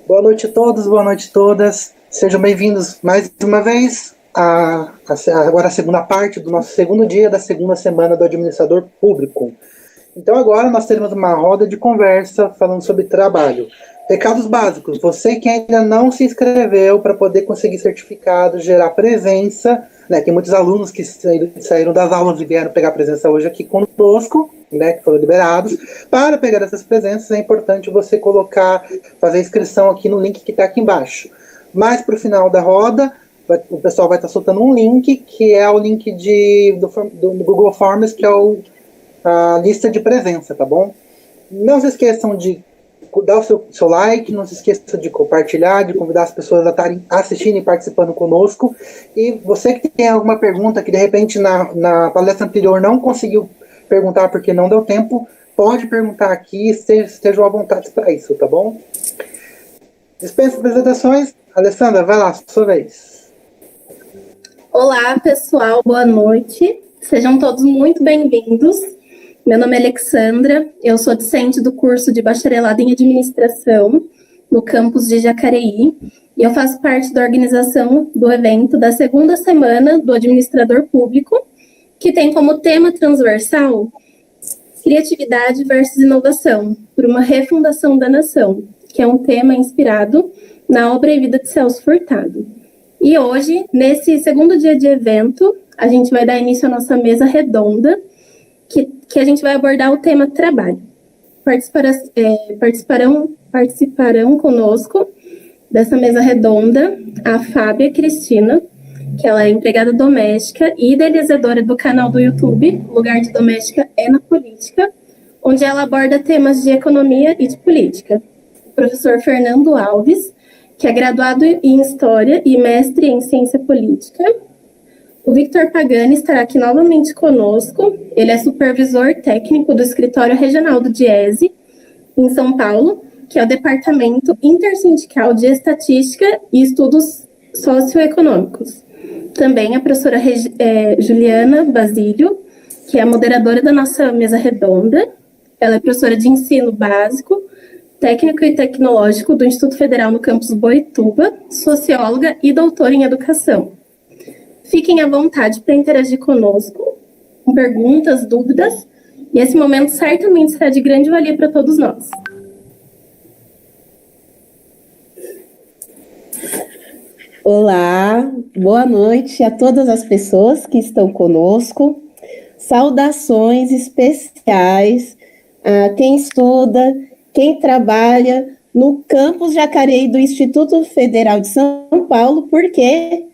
Boa noite a todos, boa noite a todas. Sejam bem-vindos mais uma vez agora a segunda parte do nosso segundo dia da segunda semana do administrador público. Então agora nós teremos uma roda de conversa falando sobre trabalho. Recados básicos: você que ainda não se inscreveu para poder conseguir certificado, gerar presença, né? Tem muitos alunos que saíram das aulas e vieram pegar presença hoje aqui conosco, né, que foram liberados. Para pegar essas presenças é importante você fazer a inscrição aqui no link que está aqui embaixo. Mais para o final da roda, o pessoal vai estar soltando um link, que é o link do Google Forms, que é a lista de presença, tá bom? Não se esqueçam de dar o seu like, não se esqueça de compartilhar, de convidar as pessoas a estarem assistindo e participando conosco. E você que tem alguma pergunta que de repente na palestra anterior não conseguiu perguntar porque não deu tempo, pode perguntar aqui, estejam à vontade para isso, tá bom? Dispensa apresentações. Alessandra, vai lá, sua vez. Olá, pessoal, boa noite. Sejam todos muito bem-vindos. Meu nome é Alexandra, eu sou discente do curso de bacharelado em administração no campus de Jacareí e eu faço parte da organização do evento da segunda semana do administrador público, que tem como tema transversal Criatividade versus Inovação, por uma refundação da nação, que é um tema inspirado na obra e vida de Celso Furtado. E hoje, nesse segundo dia de evento, a gente vai dar início à nossa mesa redonda, que a gente vai abordar o tema trabalho. Participarão conosco dessa mesa redonda a Fábia Cristina, que ela é empregada doméstica e idealizadora do canal do YouTube Lugar de Doméstica é na Política, onde ela aborda temas de economia e de política. O professor Fernando Alves, que é graduado em História e mestre em Ciência Política. O Victor Pagani estará aqui novamente conosco. Ele é supervisor técnico do Escritório Regional do DIESE, em São Paulo, que é o Departamento Intersindical de Estatística e Estudos Socioeconômicos. Também a professora Juliana Basílio, que é a moderadora da nossa mesa redonda. Ela é professora de ensino básico, técnico e tecnológico do Instituto Federal no campus Boituva, socióloga e doutora em educação. Fiquem à vontade para interagir conosco, com perguntas, dúvidas, e esse momento certamente será de grande valia para todos nós. Olá, boa noite a todas as pessoas que estão conosco. Saudações especiais a quem estuda, quem trabalha no campus Jacareí do Instituto Federal de São Paulo, porque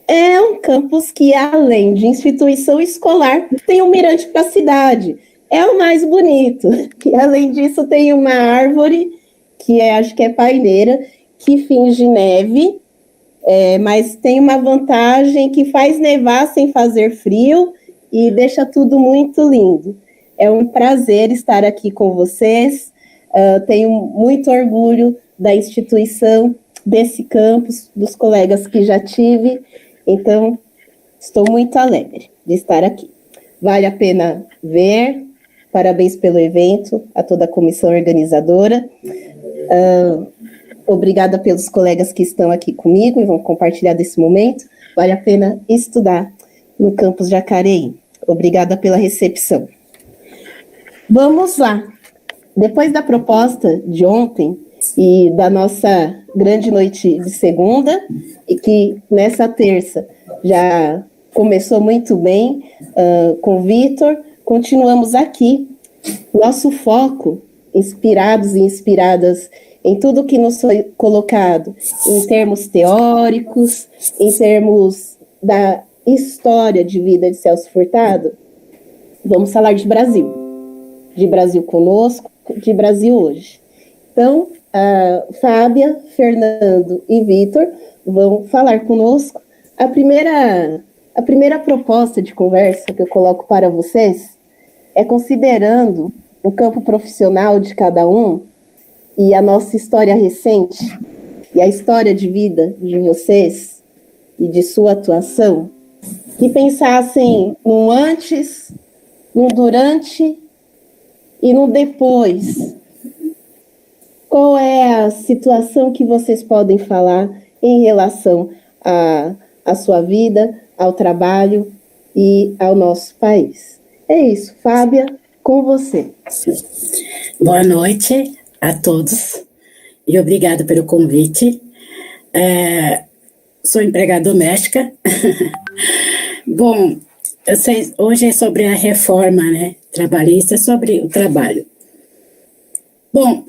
é um campus que, além de instituição escolar, tem um mirante para a cidade. É o mais bonito. E, além disso, tem uma árvore, acho que é paineira, que finge neve, mas tem uma vantagem que faz nevar sem fazer frio e deixa tudo muito lindo. É um prazer estar aqui com vocês. Tenho muito orgulho da instituição, desse campus, dos colegas que já tive. Então, estou muito alegre de estar aqui. Vale a pena ver. Parabéns pelo evento, a toda a comissão organizadora. Obrigada pelos colegas que estão aqui comigo e vão compartilhar desse momento. Vale a pena estudar no campus Jacareí. Obrigada pela recepção. Vamos lá. Depois da proposta de ontem e da nossa grande noite de segunda, e que nessa terça já começou muito bem com o Victor, continuamos aqui. Nosso foco, inspirados e inspiradas em tudo que nos foi colocado, em termos teóricos, em termos da história de vida de Celso Furtado, vamos falar de Brasil conosco, de Brasil hoje. Então, Fábia, Fernando e Victor vão falar conosco. A primeira proposta de conversa que eu coloco para vocês é considerando o campo profissional de cada um e a nossa história recente e a história de vida de vocês e de sua atuação, que pensassem no antes, no durante e no depois qual é a situação que vocês podem falar em relação à sua vida, ao trabalho e ao nosso país. É isso, Fábia, com você. Boa noite a todos e obrigada pelo convite. Sou empregada doméstica. Bom, hoje é sobre a reforma, né, trabalhista, sobre o trabalho. Bom,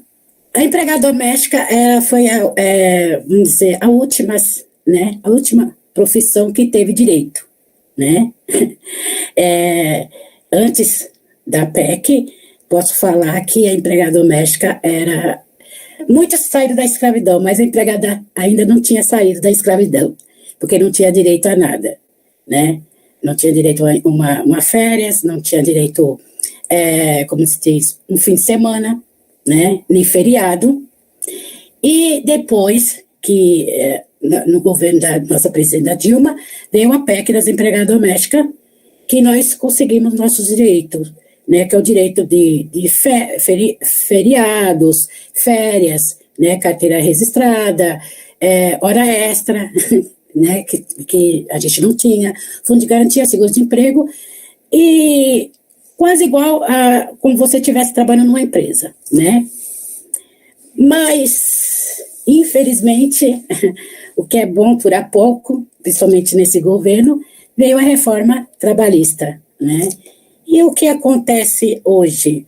a empregada doméstica foi, vamos dizer, a última profissão que teve direito, né? Antes da PEC, posso falar que a empregada doméstica era... Muitos saíram da escravidão, mas a empregada ainda não tinha saído da escravidão, porque não tinha direito a nada, né? Não tinha direito a uma férias, não tinha direito, como se diz, um fim de semana, né? Nem feriado. E depois que, no governo da nossa presidenta Dilma, veio a PEC das empregadas domésticas, que nós conseguimos nossos direitos, né, que é o direito de feriados, férias, né, carteira registrada, hora extra, né, que a gente não tinha, fundo de garantia, seguro-desemprego, e quase igual a como você estivesse trabalhando numa empresa, né? Mas, infelizmente, o que é bom durar pouco, principalmente nesse governo, veio a reforma trabalhista, né? E o que acontece hoje?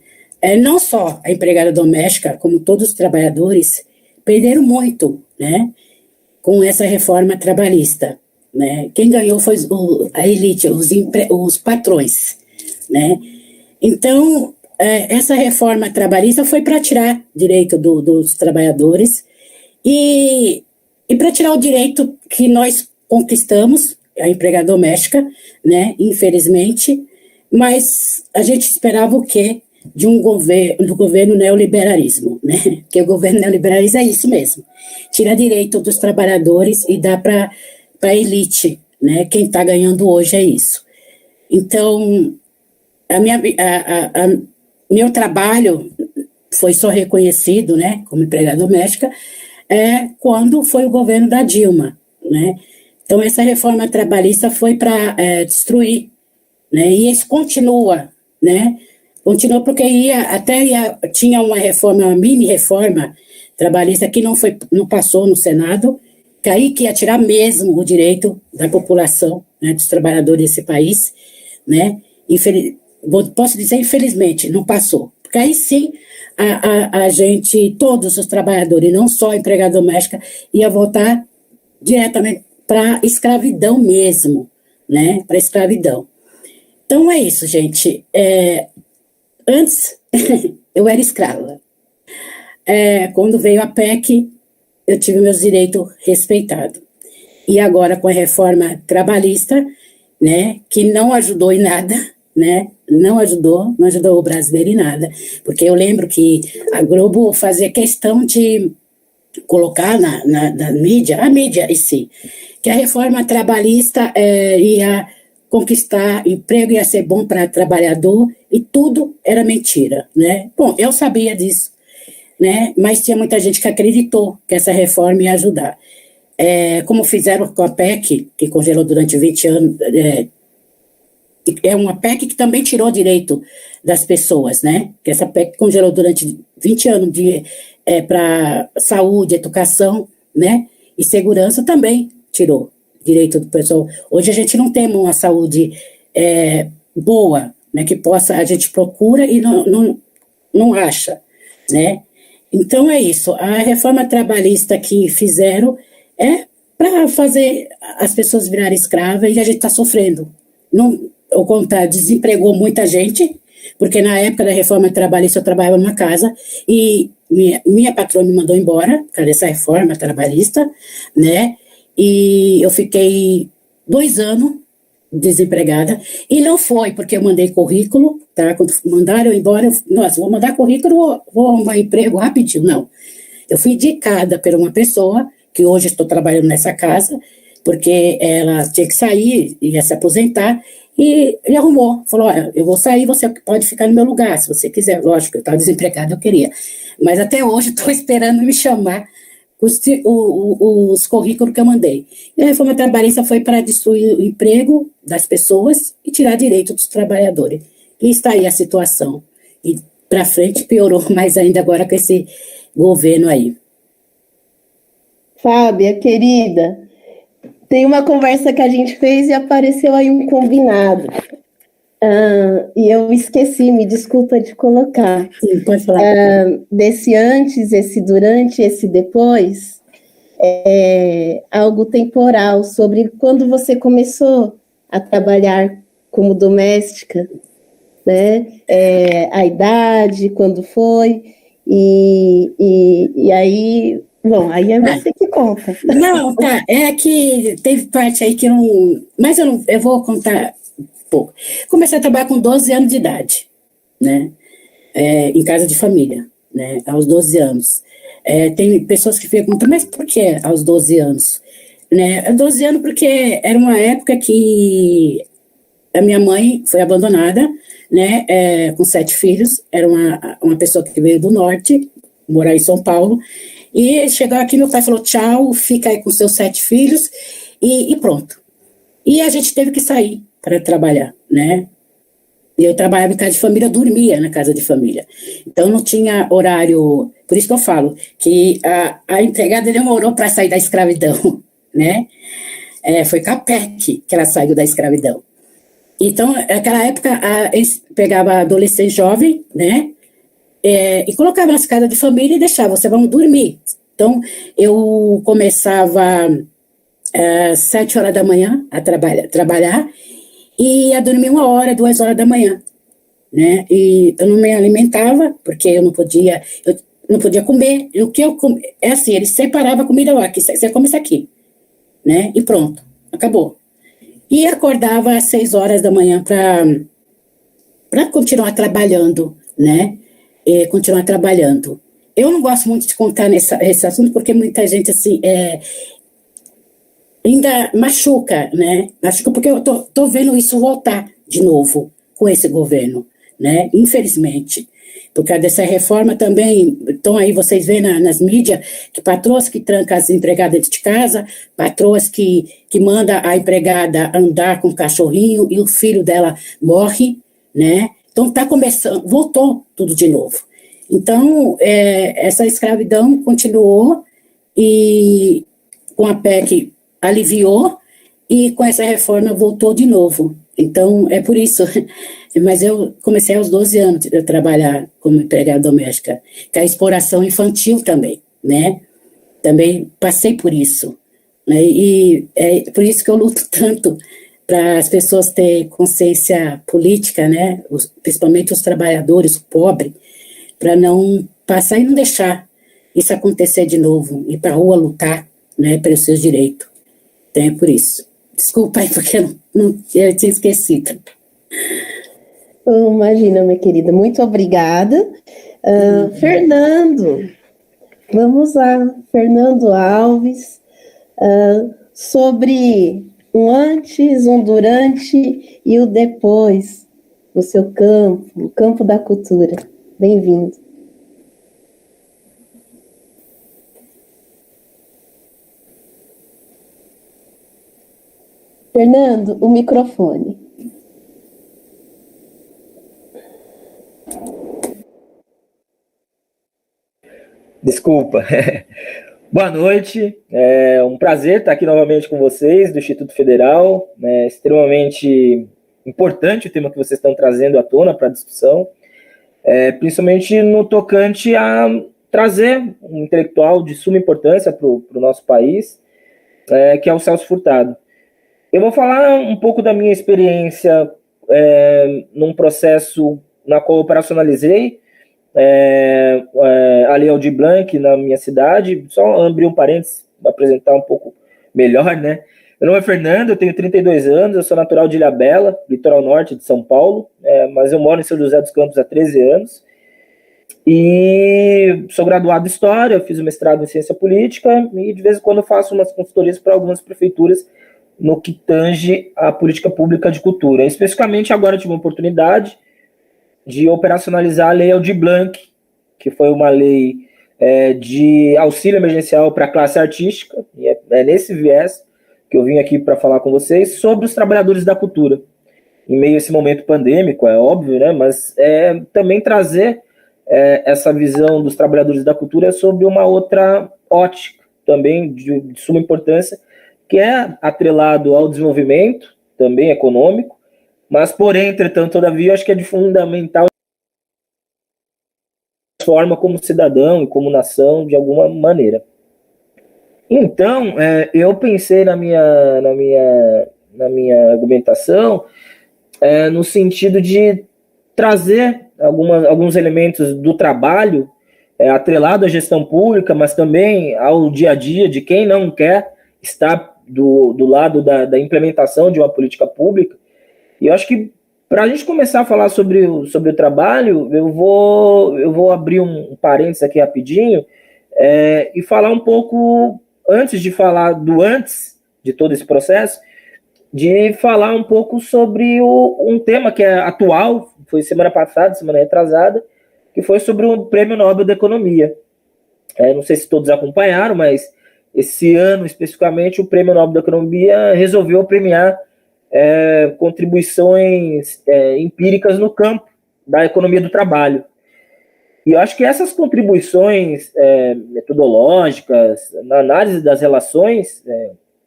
Não só a empregada doméstica, como todos os trabalhadores, perderam muito, né, com essa reforma trabalhista, né? Quem ganhou foi a elite, os patrões, né? Então, essa reforma trabalhista foi para tirar direito dos trabalhadores e para tirar o direito que nós conquistamos, a empregada doméstica, né, infelizmente, mas a gente esperava o quê? Do governo neoliberalismo, né? Porque o governo neoliberalismo é isso mesmo. Tira direito dos trabalhadores e dá para a elite, né? Quem está ganhando hoje é isso. Então, meu trabalho foi só reconhecido, né, como empregada doméstica, quando foi o governo da Dilma, né? Então, essa reforma trabalhista foi para destruir, né? E isso continua, né? Continua porque tinha uma reforma, uma mini-reforma trabalhista que não passou no Senado, que aí que ia tirar mesmo o direito da população, né, dos trabalhadores desse país, né? Posso dizer, infelizmente, não passou. Porque aí sim, a gente, todos os trabalhadores, não só a empregada doméstica, ia voltar diretamente para escravidão mesmo, né? Para escravidão. Então é isso, gente. Antes, eu era escrava. Quando veio a PEC, eu tive meus direitos respeitados. E agora, com a reforma trabalhista, né, que não ajudou em nada, né, não ajudou o brasileiro em nada. Porque eu lembro que a Globo fazia questão de colocar na mídia, a mídia em si, que a reforma trabalhista ia conquistar emprego, ia ser bom para trabalhador, e tudo era mentira, né? Bom, eu sabia disso, né? Mas tinha muita gente que acreditou que essa reforma ia ajudar. Como fizeram com a PEC, que congelou durante 20 anos, é uma PEC que também tirou direito das pessoas, né? Que essa PEC congelou durante 20 anos para saúde, educação, né? E segurança também tirou direito do pessoal. Hoje a gente não tem uma saúde boa, né? Que a gente procura e não acha, né? Então é isso. A reforma trabalhista que fizeram para fazer as pessoas virarem escravas e a gente está sofrendo. Ao contrário, desempregou muita gente, porque na época da reforma trabalhista eu trabalhava numa casa e minha patroa me mandou embora por causa dessa reforma trabalhista, né? E eu fiquei 2 anos desempregada, e não foi porque eu mandei currículo, tá? Quando mandaram eu embora, vou mandar currículo, vou arrumar emprego rapidinho, não. Eu fui indicada por uma pessoa, que hoje estou trabalhando nessa casa, porque ela tinha que sair, ia se aposentar, e ele arrumou, falou, olha, eu vou sair, você pode ficar no meu lugar, se você quiser. Lógico, eu estava desempregada, eu queria. Mas até hoje estou esperando me chamar os currículos que eu mandei. E a reforma trabalhista foi para destruir o emprego das pessoas e tirar direito dos trabalhadores. E está aí a situação. E para frente piorou mais ainda agora com esse governo aí. Fábia, querida, tem uma conversa que a gente fez e apareceu aí um combinado. E eu esqueci, me desculpa de colocar. Sim, pode falar. Desse antes, esse durante, esse depois, algo temporal, sobre quando você começou a trabalhar como doméstica, né? A idade, quando foi, e aí, bom, aí é você que conta. Não, tá, é que teve parte aí que eu não, mas eu vou contar um pouco. Comecei a trabalhar com 12 anos de idade, né, em casa de família, né, aos 12 anos. Tem pessoas que perguntam, mas por que aos 12 anos? Né, 12 anos porque era uma época que a minha mãe foi abandonada, né, com 7 filhos, era uma pessoa que veio do norte, morar em São Paulo, e chegou aqui, meu pai falou, tchau, fica aí com seus 7 filhos, e pronto. E a gente teve que sair para trabalhar, né, e eu trabalhava em casa de família, dormia na casa de família, então não tinha horário, por isso que eu falo, que a empregada demorou para sair da escravidão, né, foi com a PEC que ela saiu da escravidão. Então, naquela época, eles pegavam adolescente jovem, né, e colocava nas casas de família e deixava, vocês vão dormir. Então, eu começava às 7 horas da manhã a trabalhar e ia dormir 1 hora, 2 horas da manhã, né, e eu não me alimentava, porque eu não podia comer, o que eu é assim, eles separavam a comida lá, que você come isso aqui, né, e pronto, acabou. E acordava às 6 horas da manhã para continuar trabalhando, né? Continuar trabalhando. Eu não gosto muito de contar esse assunto, porque muita gente, assim, ainda machuca, né? Machuca porque eu tô vendo isso voltar de novo com esse governo, né? Infelizmente. Por causa dessa reforma também, então aí vocês veem nas mídias que patroas que trancam as empregadas de casa, patroas que manda a empregada andar com o cachorrinho e o filho dela morre, né? Então tá começando, voltou tudo de novo. Então, essa escravidão continuou e com a PEC aliviou e com essa reforma voltou de novo. Então, é por isso. Mas eu comecei aos 12 anos a trabalhar como empregada doméstica, que é a exploração infantil também, né? Também passei por isso, né? E é por isso que eu luto tanto para as pessoas terem consciência política, né? Principalmente os trabalhadores, o pobre, para não passar e não deixar isso acontecer de novo, ir para a rua lutar, né, pelos seus direitos. Então é por isso. Desculpa aí, porque eu tinha esquecido. Imagina, minha querida, muito obrigada. Fernando, vamos lá, Fernando Alves, sobre um antes, um durante e o depois no seu campo, no campo da cultura. Bem-vindo. Fernando, o microfone. Desculpa. Boa noite, é um prazer estar aqui novamente com vocês do Instituto Federal. É extremamente importante o tema que vocês estão trazendo à tona para a discussão, principalmente no tocante a trazer um intelectual de suma importância para o nosso país, que é o Celso Furtado. Eu vou falar um pouco da minha experiência num processo na qual eu operacionalizei a Lei Aldir Blanc na minha cidade. Só abrir um parênteses para apresentar um pouco melhor, né? Meu nome é Fernando, eu tenho 32 anos, eu sou natural de Ilhabela, litoral norte de São Paulo, mas eu moro em São José dos Campos há 13 anos. E sou graduado em História, fiz o mestrado em Ciência Política e de vez em quando faço umas consultorias para algumas prefeituras no que tange a política pública de cultura. Especificamente agora tive uma oportunidade de operacionalizar a Lei Aldir Blanc, que foi uma lei de auxílio emergencial para a classe artística, e é nesse viés que eu vim aqui para falar com vocês sobre os trabalhadores da cultura. Em meio a esse momento pandêmico, é óbvio, né? Mas também trazer essa visão dos trabalhadores da cultura sobre uma outra ótica, também de suma importância, que é atrelado ao desenvolvimento, também econômico, mas, porém, entretanto, todavia, acho que é de fundamental forma como cidadão e como nação, de alguma maneira. Então, eu pensei na minha argumentação no sentido de trazer alguns elementos do trabalho atrelado à gestão pública, mas também ao dia a dia de quem não quer estar do lado da implementação de uma política pública. E eu acho que, para a gente começar a falar sobre o trabalho, eu vou abrir um parênteses aqui rapidinho e falar um pouco, antes de falar do antes de todo esse processo, de falar um pouco sobre um tema que é atual, foi semana passada, semana retrasada, que foi sobre o Prêmio Nobel da Economia. Não sei se todos acompanharam, mas esse ano, especificamente, o Prêmio Nobel da Economia resolveu premiar contribuições empíricas no campo da economia do trabalho. E eu acho que essas contribuições metodológicas, na análise das relações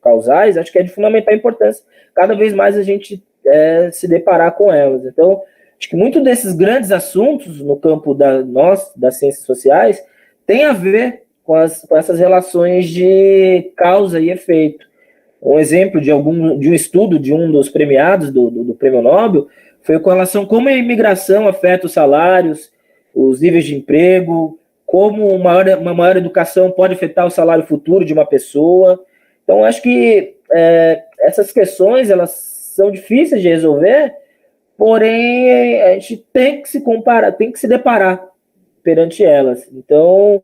causais, acho que é de fundamental importância cada vez mais a gente se deparar com elas. Então, acho que muito desses grandes assuntos no campo das ciências sociais tem a ver com essas relações de causa e efeito. Um exemplo de um estudo de um dos premiados do Prêmio Nobel foi com relação a como a imigração afeta os salários, os níveis de emprego, como uma maior educação pode afetar o salário futuro de uma pessoa. Então, acho que essas questões elas são difíceis de resolver, porém a gente tem que se deparar perante elas. Então,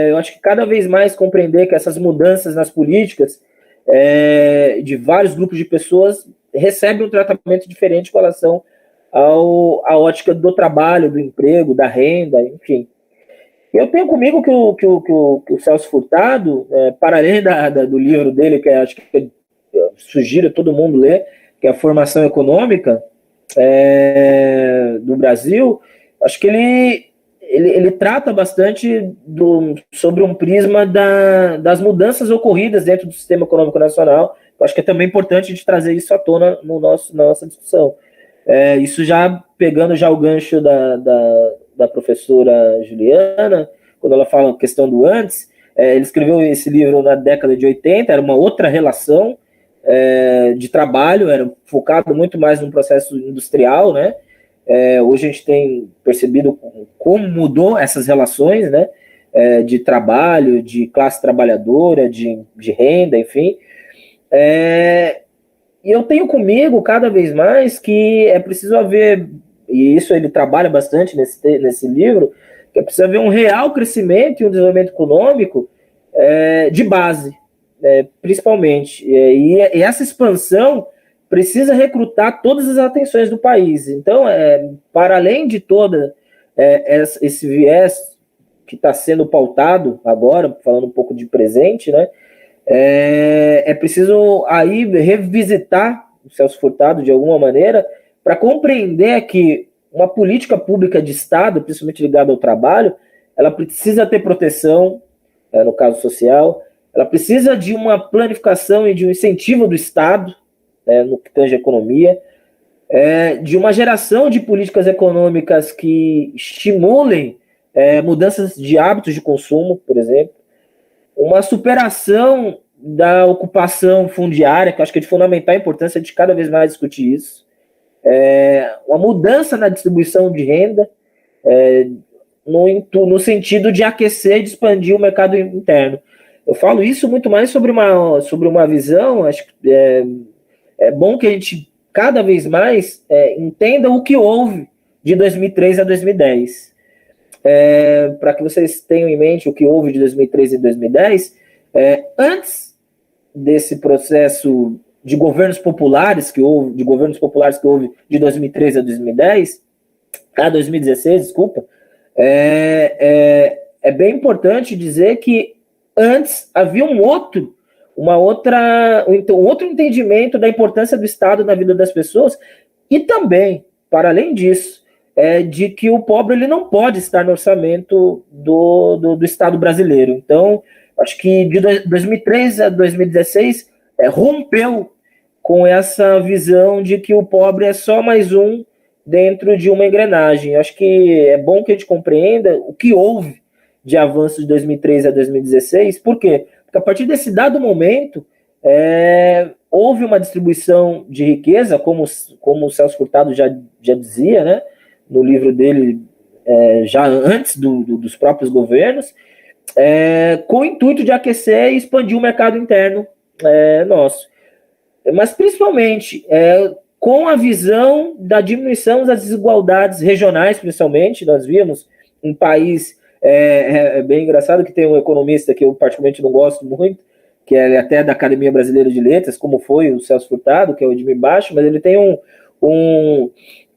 eu acho que cada vez mais compreender que essas mudanças nas políticas de vários grupos de pessoas recebem um tratamento diferente com relação à ótica do trabalho, do emprego, da renda, enfim. Eu tenho comigo que o Celso Furtado, para além do livro dele, que acho que sugiro a todo mundo ler, que é a Formação Econômica do Brasil, acho que ele trata bastante sobre um prisma das mudanças ocorridas dentro do sistema econômico nacional. Eu acho que é também importante a gente trazer isso à tona na nossa discussão. Isso já pegando já o gancho da professora Juliana, quando ela fala a questão do antes, ele escreveu esse livro na década de 80, era uma outra relação de trabalho, era focado muito mais no processo industrial, né? Hoje a gente tem percebido como mudou essas relações, né? De trabalho, de classe trabalhadora, de renda, enfim. E eu tenho comigo cada vez mais que é preciso haver, e isso ele trabalha bastante nesse livro, que é preciso haver um real crescimento e um desenvolvimento econômico de base, principalmente. E essa expansão precisa recrutar todas as atenções do país. Então, para além de toda esse viés que está sendo pautado agora, falando um pouco de presente, né, é preciso aí revisitar o Celso Furtado de alguma maneira para compreender que uma política pública de Estado, principalmente ligada ao trabalho, ela precisa ter proteção, no caso social, ela precisa de uma planificação e de um incentivo do Estado, no que tange a economia, de uma geração de políticas econômicas que estimulem mudanças de hábitos de consumo, por exemplo, uma superação da ocupação fundiária, que eu acho que é de fundamental importância de cada vez mais discutir isso, uma mudança na distribuição de renda, no sentido de aquecer e de expandir o mercado interno. Eu falo isso muito mais sobre uma visão, acho que é bom que a gente cada vez mais entenda o que houve de 2003 a 2010. para que vocês tenham em mente o que houve de 2013 e 2010, antes desse processo de governos populares que houve, de 2013 a 2016, desculpa, é bem importante dizer que antes havia um outro entendimento da importância do Estado na vida das pessoas, e também, para além disso, de que o pobre ele não pode estar no orçamento do Estado brasileiro. Então, acho que de 2013 a 2016 rompeu com essa visão de que o pobre é só mais um dentro de uma engrenagem. Acho que é bom que a gente compreenda o que houve de avanço de 2013 a 2016. Por quê? Porque a partir desse dado momento, houve uma distribuição de riqueza, como o Celso Furtado já dizia, né, no livro dele, já antes dos próprios governos, com o intuito de aquecer e expandir o mercado interno nosso. Mas, principalmente, com a visão da diminuição das desigualdades regionais, principalmente. Nós vimos um país, bem engraçado, que tem um economista que eu particularmente não gosto muito, que é até da Academia Brasileira de Letras, como foi o Celso Furtado, que é o Edmir Baixo, mas ele tem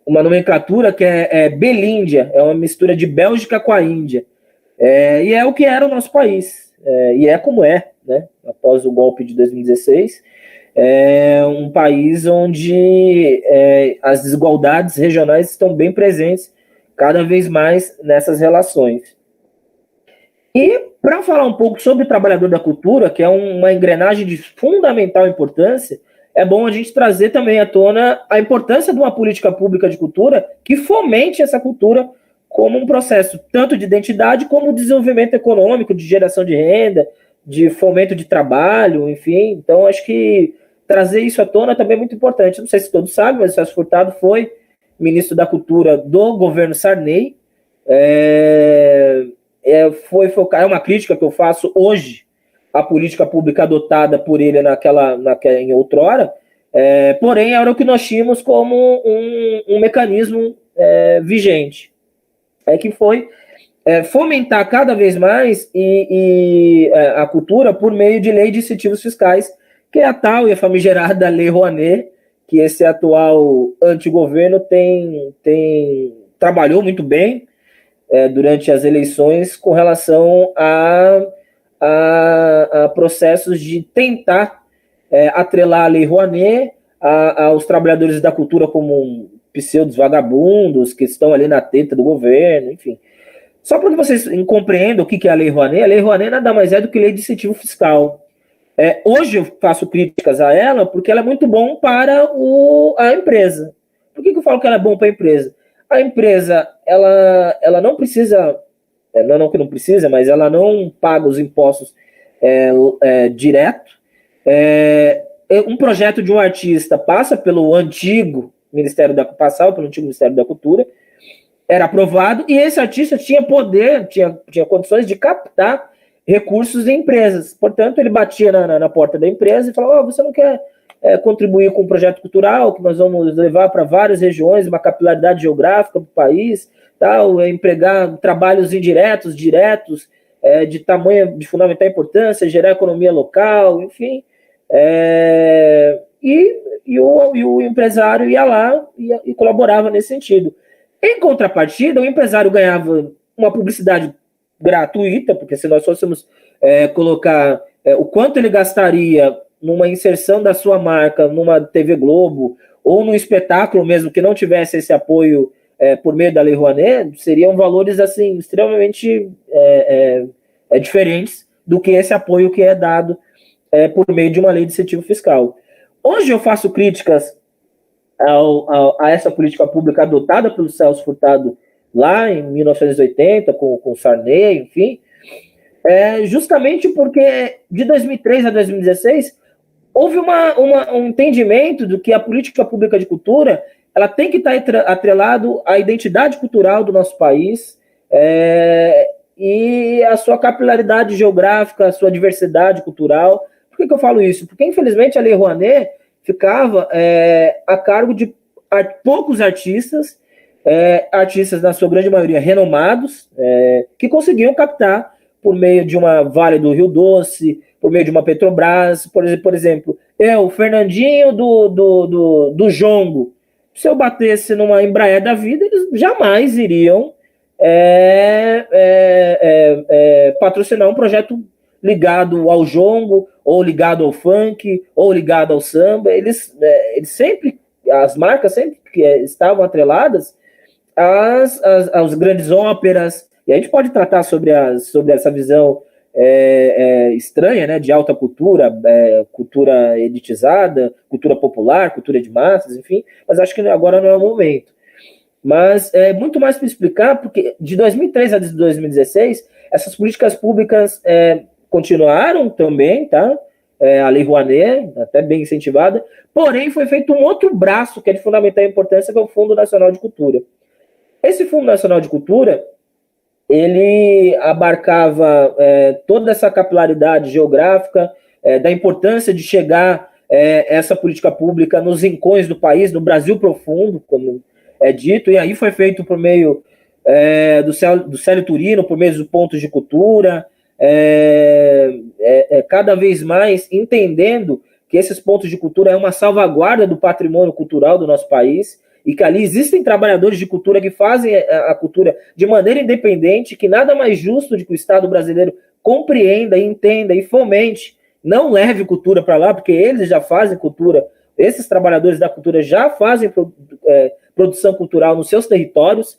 uma nomenclatura que é Belíndia, é uma mistura de Bélgica com a Índia, e é o que era o nosso país, e é como né, após o golpe de 2016, um país onde as desigualdades regionais estão bem presentes cada vez mais nessas relações. E para falar um pouco sobre o trabalhador da cultura, que é uma engrenagem de fundamental importância, é bom a gente trazer também à tona a importância de uma política pública de cultura que fomente essa cultura como um processo tanto de identidade como de desenvolvimento econômico, de geração de renda, de fomento de trabalho, enfim. Então, acho que trazer isso à tona também é muito importante. Não sei se todos sabem, mas o Celso Furtado foi ministro da Cultura do governo Sarney. É uma crítica que eu faço hoje à política pública adotada por ele em outrora, porém era o que nós tínhamos como um mecanismo vigente, que foi fomentar cada vez mais a cultura por meio de lei de incentivos fiscais, que é a tal e a famigerada Lei Rouanet, que esse atual antigoverno trabalhou muito bem durante as eleições com relação a processos de tentar atrelar a Lei Rouanet aos trabalhadores da cultura como pseudos vagabundos que estão ali na teta do governo, enfim. Só para que vocês compreendam o que é a Lei Rouanet nada mais é do que lei de incentivo fiscal. Hoje eu faço críticas a ela porque ela é muito bom para a empresa. Por que eu falo que ela é bom para a empresa? A empresa, ela não precisa, não que não precisa, mas ela não paga os impostos direto. Um projeto de um artista passa pelo antigo Ministério da Cultura, era aprovado, e esse artista tinha poder, tinha condições de captar recursos em empresas. Portanto, ele batia na porta da empresa e falava: você não quer contribuir com um projeto cultural que nós vamos levar para várias regiões, uma capilaridade geográfica do país, empregar trabalhos indiretos, diretos, de fundamental importância, gerar economia local, enfim. E o empresário ia lá e colaborava nesse sentido. Em contrapartida, o empresário ganhava uma publicidade gratuita, porque se nós fôssemos colocar o quanto ele gastaria numa inserção da sua marca numa TV Globo ou num espetáculo mesmo que não tivesse esse apoio por meio da Lei Rouanet, seriam valores assim extremamente diferentes do que esse apoio que é dado por meio de uma lei de incentivo fiscal. Hoje eu faço críticas a essa política pública adotada pelo Celso Furtado lá em 1980, com o Sarney, enfim, justamente porque de 2003 a 2016 houve um entendimento de que a política pública de cultura ela tem que estar atrelado à identidade cultural do nosso país e a sua capilaridade geográfica, a sua diversidade cultural. Por que eu falo isso? Porque, infelizmente, a Lei Rouanet ficava a cargo de poucos artistas artistas, na sua grande maioria, renomados, que conseguiam captar por meio de uma Vale do Rio Doce, por meio de uma Petrobras, por exemplo, o Fernandinho do Jongo. Se eu batesse numa Embraer da vida, eles jamais iriam patrocinar um projeto ligado ao jongo, ou ligado ao funk, ou ligado ao samba. Eles sempre, as marcas sempre que estavam atreladas às grandes óperas, e a gente pode tratar sobre essa visão estranha, né, de alta cultura, cultura elitizada, cultura popular, cultura de massas, enfim, mas acho que agora não é o momento. Mas é muito mais para explicar, porque de 2003 a 2016, essas políticas públicas continuaram também, tá? A Lei Rouanet, até bem incentivada, porém foi feito um outro braço que é de fundamental importância, que é o Fundo Nacional de Cultura. Esse Fundo Nacional de Cultura, ele abarcava toda essa capilaridade geográfica, da importância de chegar essa política pública nos rincões do país, no Brasil profundo, como é dito, e aí foi feito por meio do Célio Turino, por meio dos pontos de cultura, cada vez mais entendendo que esses pontos de cultura é uma salvaguarda do patrimônio cultural do nosso país, e que ali existem trabalhadores de cultura que fazem a cultura de maneira independente, que nada mais justo de que o Estado brasileiro compreenda, entenda e fomente, não leve cultura para lá, porque eles já fazem cultura, esses trabalhadores da cultura já fazem produção cultural nos seus territórios,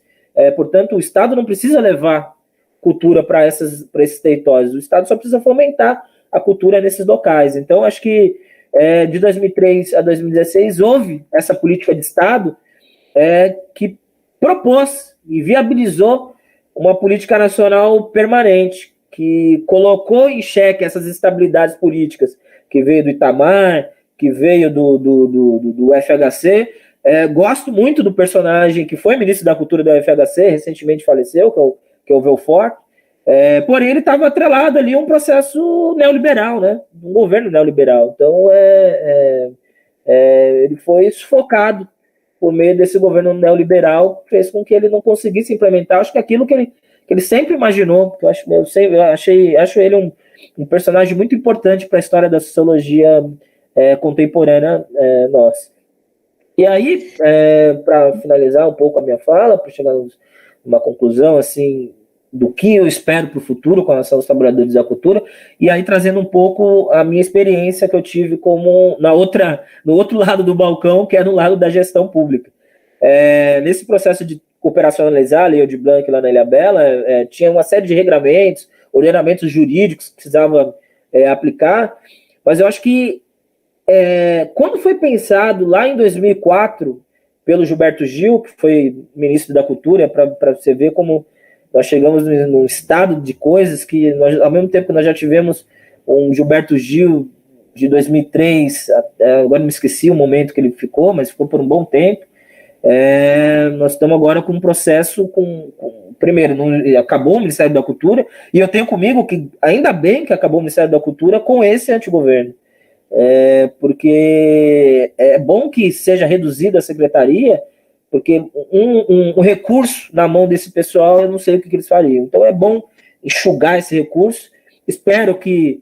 portanto o Estado não precisa levar cultura para esses territórios, o Estado só precisa fomentar a cultura nesses locais. Então acho que de 2003 a 2016 houve essa política de Estado que propôs e viabilizou uma política nacional permanente, que colocou em xeque essas estabilidades políticas, que veio do Itamar, que veio do FHC. Gosto muito do personagem que foi ministro da Cultura do FHC, recentemente faleceu, que é o Belfort, porém ele estava atrelado ali a um processo neoliberal, né? Um governo neoliberal. Então, ele foi sufocado por meio desse governo neoliberal, fez com que ele não conseguisse implementar, acho que aquilo que ele sempre imaginou, porque acho ele um personagem muito importante para a história da sociologia contemporânea nossa. E aí, para finalizar um pouco a minha fala, para chegar numa conclusão assim do que eu espero para o futuro com relação aos trabalhadores da cultura, e aí trazendo um pouco a minha experiência que eu tive como no outro lado do balcão, que é no lado da gestão pública. Nesse processo de operacionalizar a Lei Aldir Blanc lá na Ilhabela, tinha uma série de regramentos, ordenamentos jurídicos que precisava aplicar, mas eu acho que quando foi pensado lá em 2004 pelo Gilberto Gil, que foi ministro da Cultura, para você ver como nós chegamos num estado de coisas que, ao mesmo tempo que nós já tivemos um Gilberto Gil de 2003, agora me esqueci o momento que ele ficou, mas ficou por um bom tempo. Nós estamos agora com um processo primeiro, acabou o Ministério da Cultura, e eu tenho comigo que, ainda bem que acabou o Ministério da Cultura com esse antigoverno, porque é bom que seja reduzida a secretaria, porque um recurso na mão desse pessoal, eu não sei o que eles fariam. Então é bom enxugar esse recurso. Espero que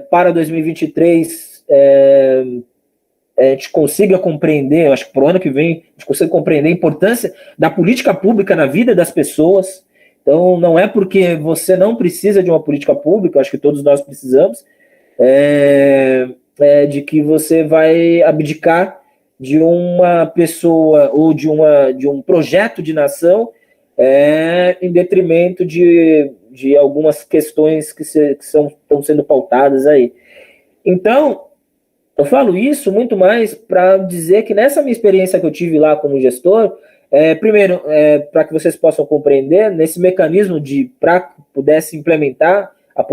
para 2023 a gente consiga compreender, eu acho que para o ano que vem a gente consiga compreender a importância da política pública na vida das pessoas. Então não é porque você não precisa de uma política pública, eu acho que todos nós precisamos, de que você vai abdicar de uma pessoa ou de um projeto de nação em detrimento de algumas questões que estão sendo pautadas aí. Então, eu falo isso muito mais para dizer que nessa minha experiência que eu tive lá como gestor, primeiro, para que vocês possam compreender, nesse mecanismo para que pudesse implementar a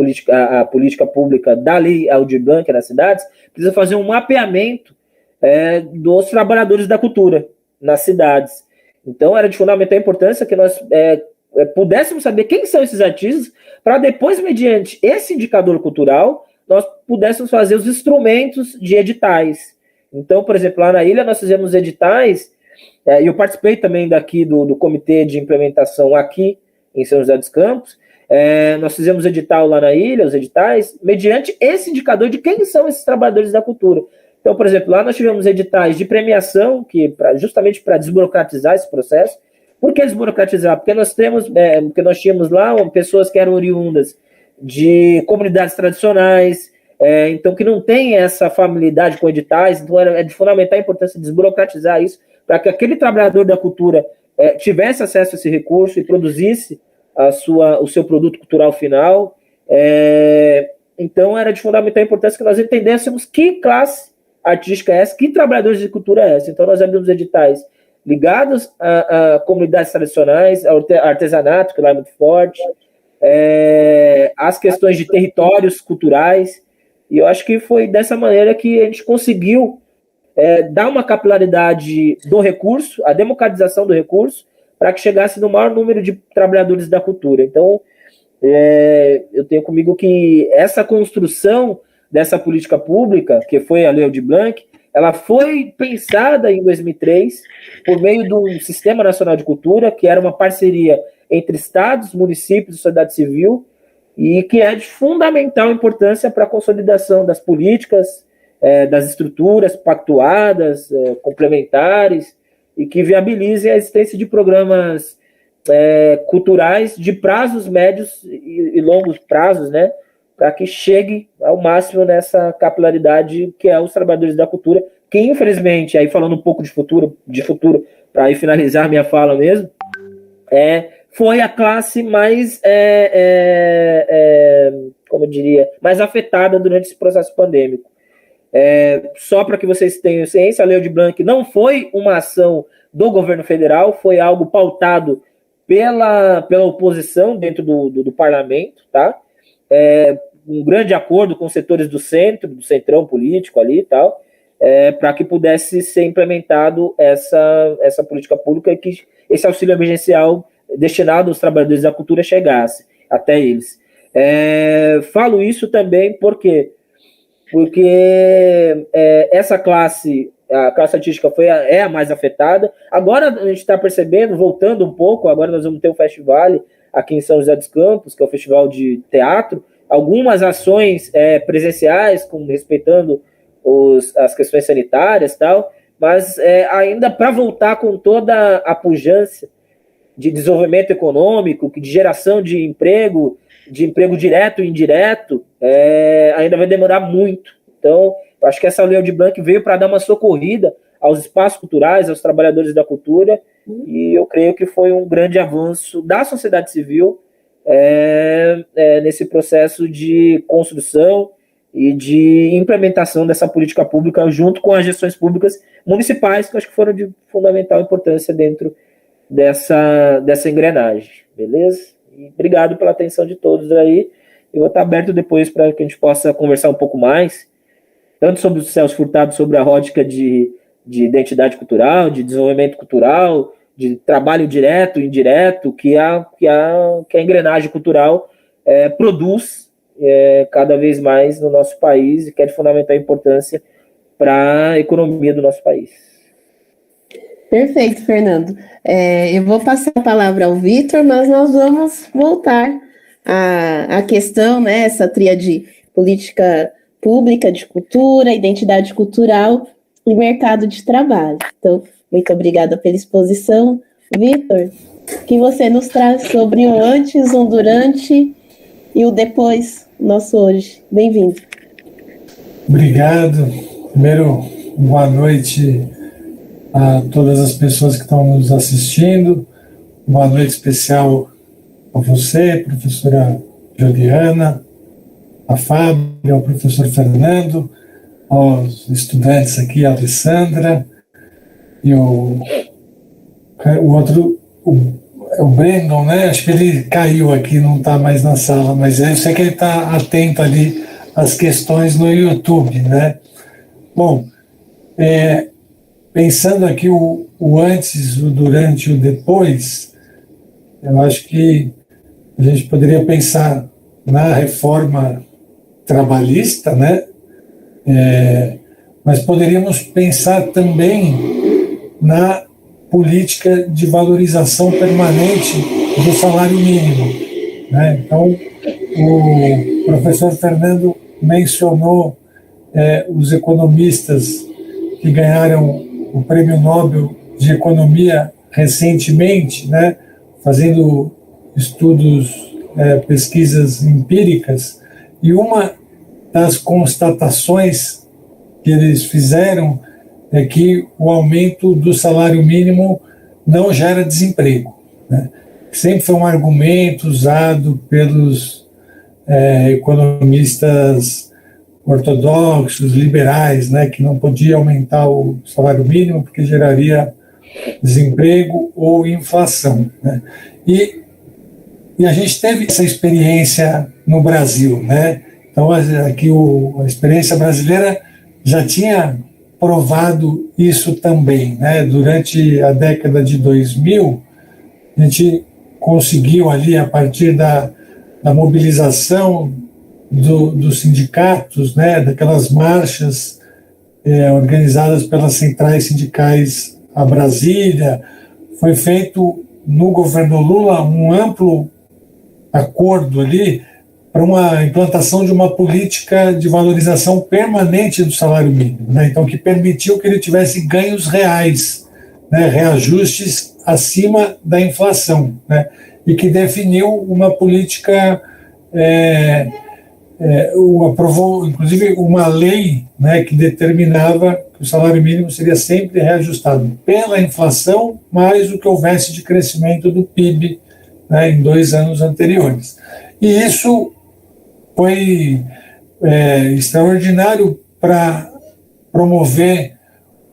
política pública da Lei Aldir Blanc nas cidades, precisa fazer um mapeamento dos trabalhadores da cultura nas cidades. Então era de fundamental importância que nós pudéssemos saber quem são esses artistas, para depois, mediante esse indicador cultural, nós pudéssemos fazer os instrumentos de editais. Então, por exemplo, lá na ilha nós fizemos editais E eu participei também daqui do comitê de implementação aqui em São José dos Campos. Nós fizemos edital lá na ilha, os editais, mediante esse indicador de quem são esses trabalhadores da cultura. Então, por exemplo, lá nós tivemos editais de premiação, justamente para desburocratizar esse processo. Por que desburocratizar? Porque nós tínhamos lá pessoas que eram oriundas de comunidades tradicionais, então que não tem essa familiaridade com editais, então é de fundamental importância desburocratizar isso, para que aquele trabalhador da cultura tivesse acesso a esse recurso e produzisse o seu produto cultural final. Então era de fundamental importância que nós entendêssemos que classe artística é essa, que trabalhadores de cultura é essa. Então nós abrimos editais ligados a comunidades tradicionais, ao artesanato, que lá é muito forte, as questões de territórios culturais, e eu acho que foi dessa maneira que a gente conseguiu dar uma capilaridade do recurso, a democratização do recurso, para que chegasse no maior número de trabalhadores da cultura. Então, eu tenho comigo que essa construção dessa política pública, que foi a Lei Aldir Blanc, ela foi pensada em 2003 por meio do Sistema Nacional de Cultura, que era uma parceria entre estados, municípios e sociedade civil, e que é de fundamental importância para a consolidação das políticas, das estruturas pactuadas, complementares, e que viabilizem a existência de programas culturais de prazos médios e longos prazos, né, para que chegue ao máximo nessa capilaridade que é os trabalhadores da cultura, que infelizmente, aí falando um pouco de futuro para aí finalizar minha fala mesmo, foi a classe mais, como eu diria, mais afetada durante esse processo pandêmico. Só para que vocês tenham ciência, a Lei Aldir Blanc não foi uma ação do governo federal, foi algo pautado pela oposição dentro do parlamento, tá? Um grande acordo com os setores do centrão político ali e tal, para que pudesse ser implementado essa política pública e que esse auxílio emergencial destinado aos trabalhadores da cultura chegasse até eles. Falo isso também porque essa classe, a classe artística é a mais afetada. Agora a gente está percebendo, voltando um pouco, agora nós vamos ter um festival aqui em São José dos Campos, que é o Festival de Teatro, algumas ações presenciais, respeitando as questões sanitárias e tal, mas ainda para voltar com toda a pujança de desenvolvimento econômico, de geração de emprego direto e indireto, ainda vai demorar muito. Então, eu acho que essa Lei Aldir Blanc veio para dar uma socorrida aos espaços culturais, aos trabalhadores da cultura, e eu creio que foi um grande avanço da sociedade civil nesse processo de construção e de implementação dessa política pública junto com as gestões públicas municipais, que eu acho que foram de fundamental importância dentro dessa engrenagem, beleza? E obrigado pela atenção de todos aí. Eu vou estar aberto depois para que a gente possa conversar um pouco mais, tanto sobre o Celso Furtado, sobre a ótica de identidade cultural, de desenvolvimento cultural, de trabalho direto e indireto, que a engrenagem cultural produz cada vez mais no nosso país e que é de fundamental importância para a economia do nosso país. Perfeito, Fernando. Eu vou passar a palavra ao Vitor, mas nós vamos voltar à questão, né, essa tríade política pública de cultura, identidade cultural e mercado de trabalho. Então, muito obrigada pela exposição. Vitor, o que você nos traz sobre o antes, o durante e o depois nosso hoje? Bem-vindo. Obrigado. Primeiro, boa noite a todas as pessoas que estão nos assistindo. Boa noite especial a você, professora Juliana, a Fábio, ao professor Fernando, aos estudantes aqui, a Alessandra, e o outro, o Brandon, né? Acho que ele caiu aqui, não está mais na sala, mas eu sei que ele está atento ali às questões no YouTube, né? Bom, pensando aqui o antes, o durante e o depois, eu acho que a gente poderia pensar na reforma trabalhista, né? Mas poderíamos pensar também na política de valorização permanente do salário mínimo, né? Então, o professor Fernando mencionou os economistas que ganharam o Prêmio Nobel de Economia recentemente, né, fazendo estudos, pesquisas empíricas, e uma das constatações que eles fizeram é que o aumento do salário mínimo não gera desemprego, né? Sempre foi um argumento usado pelos economistas ortodoxos, liberais, né, que não podia aumentar o salário mínimo porque geraria desemprego ou inflação, né? E a gente teve essa experiência no Brasil, né? Então, aqui a experiência brasileira já tinha provado isso também, né? Durante a década de 2000, a gente conseguiu ali, a partir da mobilização dos sindicatos, né? Daquelas marchas organizadas pelas centrais sindicais a Brasília, foi feito no governo Lula um amplo acordo ali para uma implantação de uma política de valorização permanente do salário mínimo, né? Então, que permitiu que ele tivesse ganhos reais, né? Reajustes acima da inflação, né? E que definiu uma política, aprovou inclusive uma lei, né, que determinava que o salário mínimo seria sempre reajustado pela inflação mais o que houvesse de crescimento do PIB, né, em 2 anos anteriores. E isso foi extraordinário para promover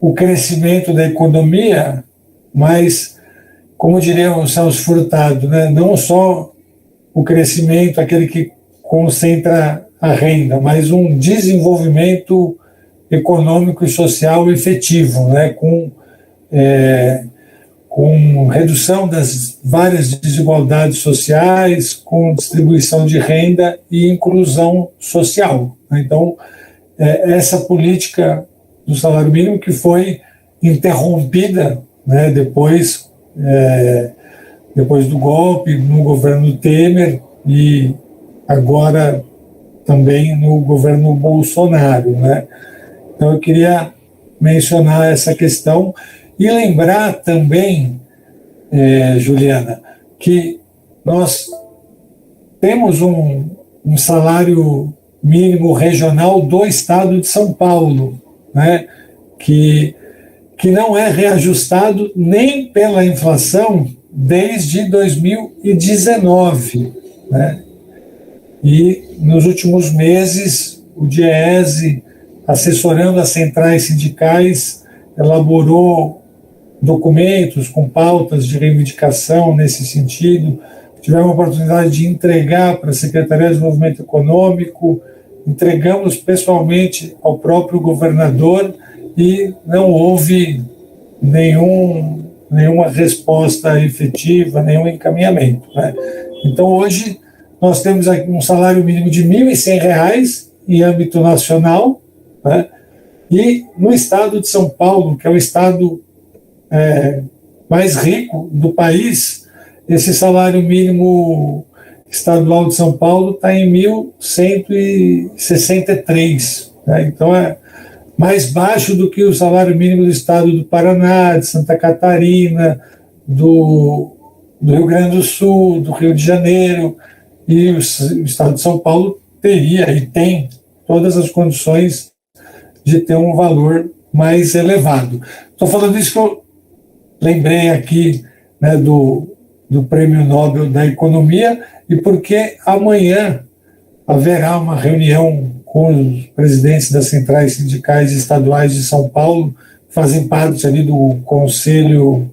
o crescimento da economia, mas, como diria o Celso Furtado, né, não só o crescimento, aquele que concentra a renda, mas um desenvolvimento econômico e social efetivo, né, com redução das várias desigualdades sociais, com distribuição de renda e inclusão social. Então, essa política do salário mínimo que foi interrompida, né, depois do golpe no governo Temer e agora também no governo Bolsonaro, né? Então, eu queria mencionar essa questão e lembrar também, Juliana, que nós temos um salário mínimo regional do estado de São Paulo, né, que não é reajustado nem pela inflação desde 2019, né? E nos últimos meses, o DIEESE, assessorando as centrais sindicais, elaborou documentos com pautas de reivindicação nesse sentido. Tivemos a oportunidade de entregar para a Secretaria de Desenvolvimento Econômico, entregamos pessoalmente ao próprio governador e não houve nenhuma resposta efetiva, nenhum encaminhamento, né? Então, hoje, nós temos aqui um salário mínimo de R$ 1.100 em âmbito nacional, né? E no estado de São Paulo, que é o estado mais rico do país, esse salário mínimo estadual de São Paulo está em 1.163, né? Então é mais baixo do que o salário mínimo do estado do Paraná, de Santa Catarina, do Rio Grande do Sul, do Rio de Janeiro, e o estado de São Paulo teria e tem todas as condições de ter um valor mais elevado. Estou falando isso que eu lembrei aqui, né, do Prêmio Nobel da Economia, e porque amanhã haverá uma reunião com os presidentes das centrais sindicais estaduais de São Paulo, que fazem parte ali do Conselho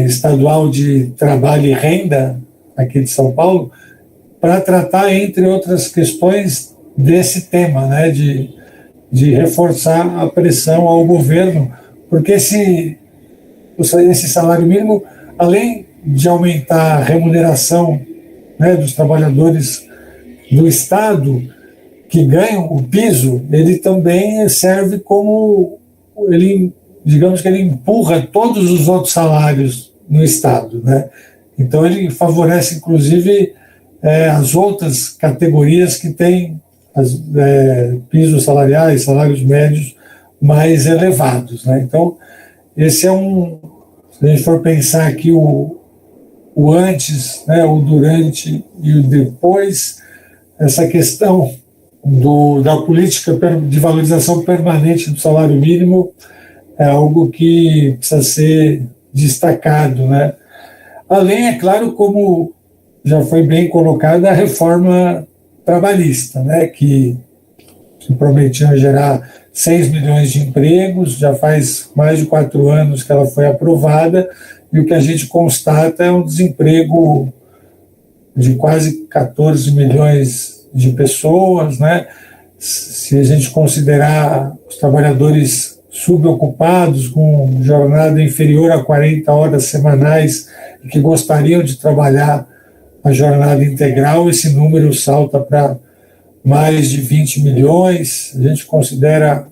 Estadual de Trabalho e Renda aqui de São Paulo, para tratar, entre outras questões, desse tema, né, de reforçar a pressão ao governo, porque esse salário mínimo, além de aumentar a remuneração, né, dos trabalhadores do Estado que ganham o piso, ele também serve como, ele digamos que ele empurra todos os outros salários no Estado, né? Então ele favorece, inclusive, as outras categorias que têm pisos salariais, salários médios mais elevados, né? Então, esse é se a gente for pensar aqui o antes, né, o durante e o depois, essa questão da política de valorização permanente do salário mínimo é algo que precisa ser destacado, né? Além, é claro, como já foi bem colocada, a reforma trabalhista, né, que prometia gerar 6 milhões de empregos, já faz mais de 4 anos que ela foi aprovada, e o que a gente constata é um desemprego de quase 14 milhões de pessoas, né? Se a gente considerar os trabalhadores subocupados, com jornada inferior a 40 horas semanais, e que gostariam de trabalhar a jornada integral, esse número salta para mais de 20 milhões. A gente considera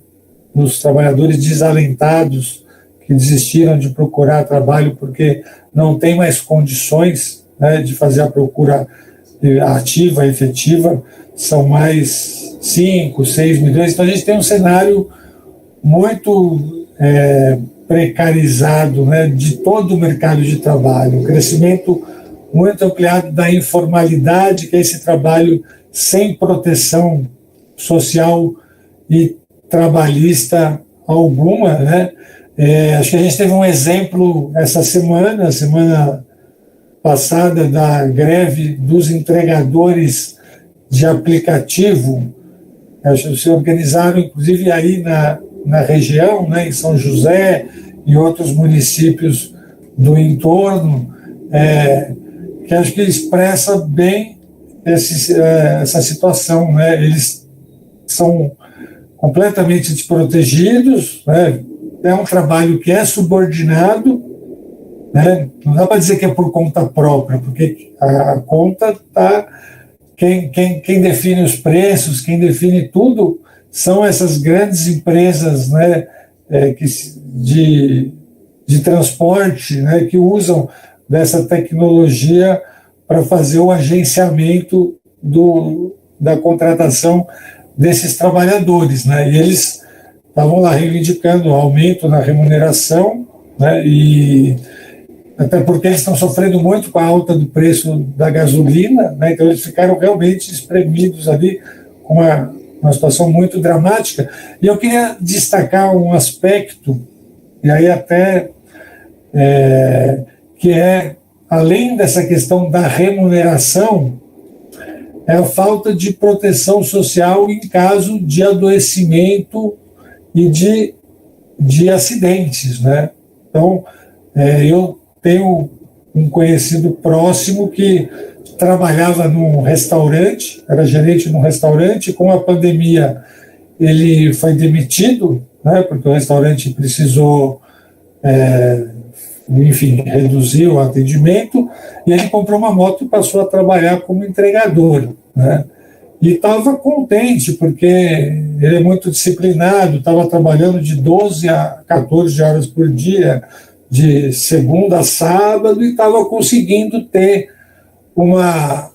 os trabalhadores desalentados, que desistiram de procurar trabalho porque não tem mais condições, né, de fazer a procura ativa, efetiva, são mais 5, 6 milhões. Então a gente tem um cenário muito precarizado, né, de todo o mercado de trabalho, um crescimento muito ampliado da informalidade, que é esse trabalho sem proteção social e trabalhista alguma, né? Acho que a gente teve um exemplo essa semana passada, da greve dos entregadores de aplicativo. Acho que se organizaram, inclusive, aí na região, né, em São José e outros municípios do entorno, que acho que expressa bem essa situação, né? Eles são completamente desprotegidos, né? É um trabalho que é subordinado, né? Não dá para dizer que é por conta própria, porque a conta está... Quem define os preços, quem define tudo, são essas grandes empresas, né, de transporte, né, que usam dessa tecnologia para fazer o agenciamento da contratação desses trabalhadores, né? E eles estavam lá reivindicando aumento na remuneração, né? E até porque eles estão sofrendo muito com a alta do preço da gasolina, né? Então eles ficaram realmente espremidos ali, com uma situação muito dramática. E eu queria destacar um aspecto, e aí até que além dessa questão da remuneração, é a falta de proteção social em caso de adoecimento e de acidentes, né? Então, eu tenho um conhecido próximo que trabalhava num restaurante, era gerente num restaurante, com a pandemia ele foi demitido, né, porque o restaurante precisou, enfim, reduzir o atendimento, e ele comprou uma moto e passou a trabalhar como entregador, né? E estava contente, porque ele é muito disciplinado, estava trabalhando de 12 a 14 horas por dia, de segunda a sábado, e estava conseguindo ter uma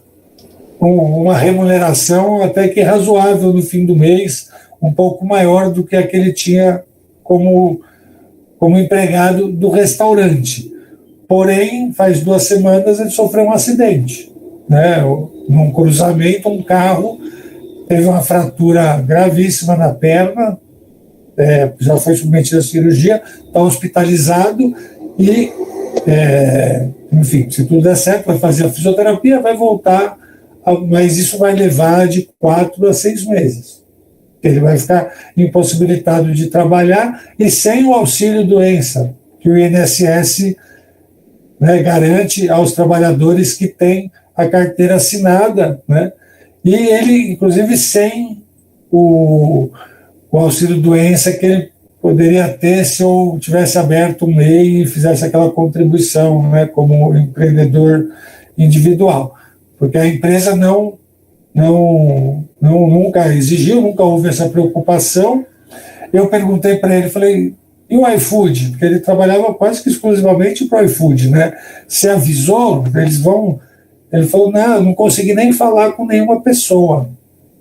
remuneração até que razoável no fim do mês, um pouco maior do que a que ele tinha como empregado do restaurante. Porém, faz 2 semanas ele sofreu um acidente, né? Num cruzamento, um carro teve uma fratura gravíssima na perna, já foi submetido à cirurgia, está hospitalizado e, enfim, se tudo der certo, vai fazer a fisioterapia, vai voltar, mas isso vai levar de 4 a 6 meses. Ele vai ficar impossibilitado de trabalhar e sem o auxílio-doença, que o INSS, né, garante aos trabalhadores que têm a carteira assinada, né? E ele, inclusive, sem o auxílio-doença que ele poderia ter se eu tivesse aberto um MEI e fizesse aquela contribuição, né, como empreendedor individual. Porque a empresa nunca exigiu, nunca houve essa preocupação. Eu perguntei para ele, falei, E o iFood? Porque ele trabalhava quase que exclusivamente para o iFood, né? Se avisou, eles vão... Ele falou, não, eu não consegui nem falar com nenhuma pessoa.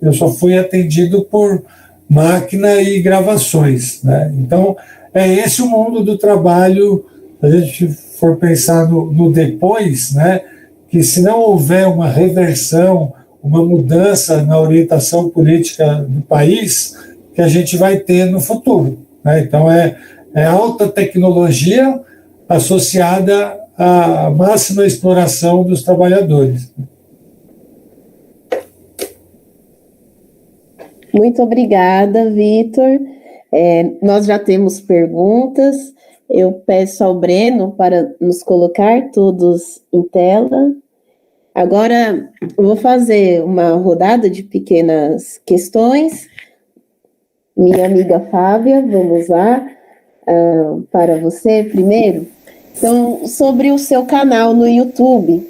Eu só fui atendido por máquina e gravações, né? Então, é esse o mundo do trabalho. Se a gente for pensar no depois, né? Que se não houver uma reversão, uma mudança na orientação política do país, que a gente vai ter no futuro, né? Então, é alta tecnologia associada à máxima exploração dos trabalhadores. Muito obrigada, Vitor. Nós já temos perguntas. Eu peço ao Breno para nos colocar todos em tela. Agora, eu vou fazer uma rodada de pequenas questões. Minha amiga Fábia, vamos lá, para você primeiro. Então, sobre o seu canal no YouTube,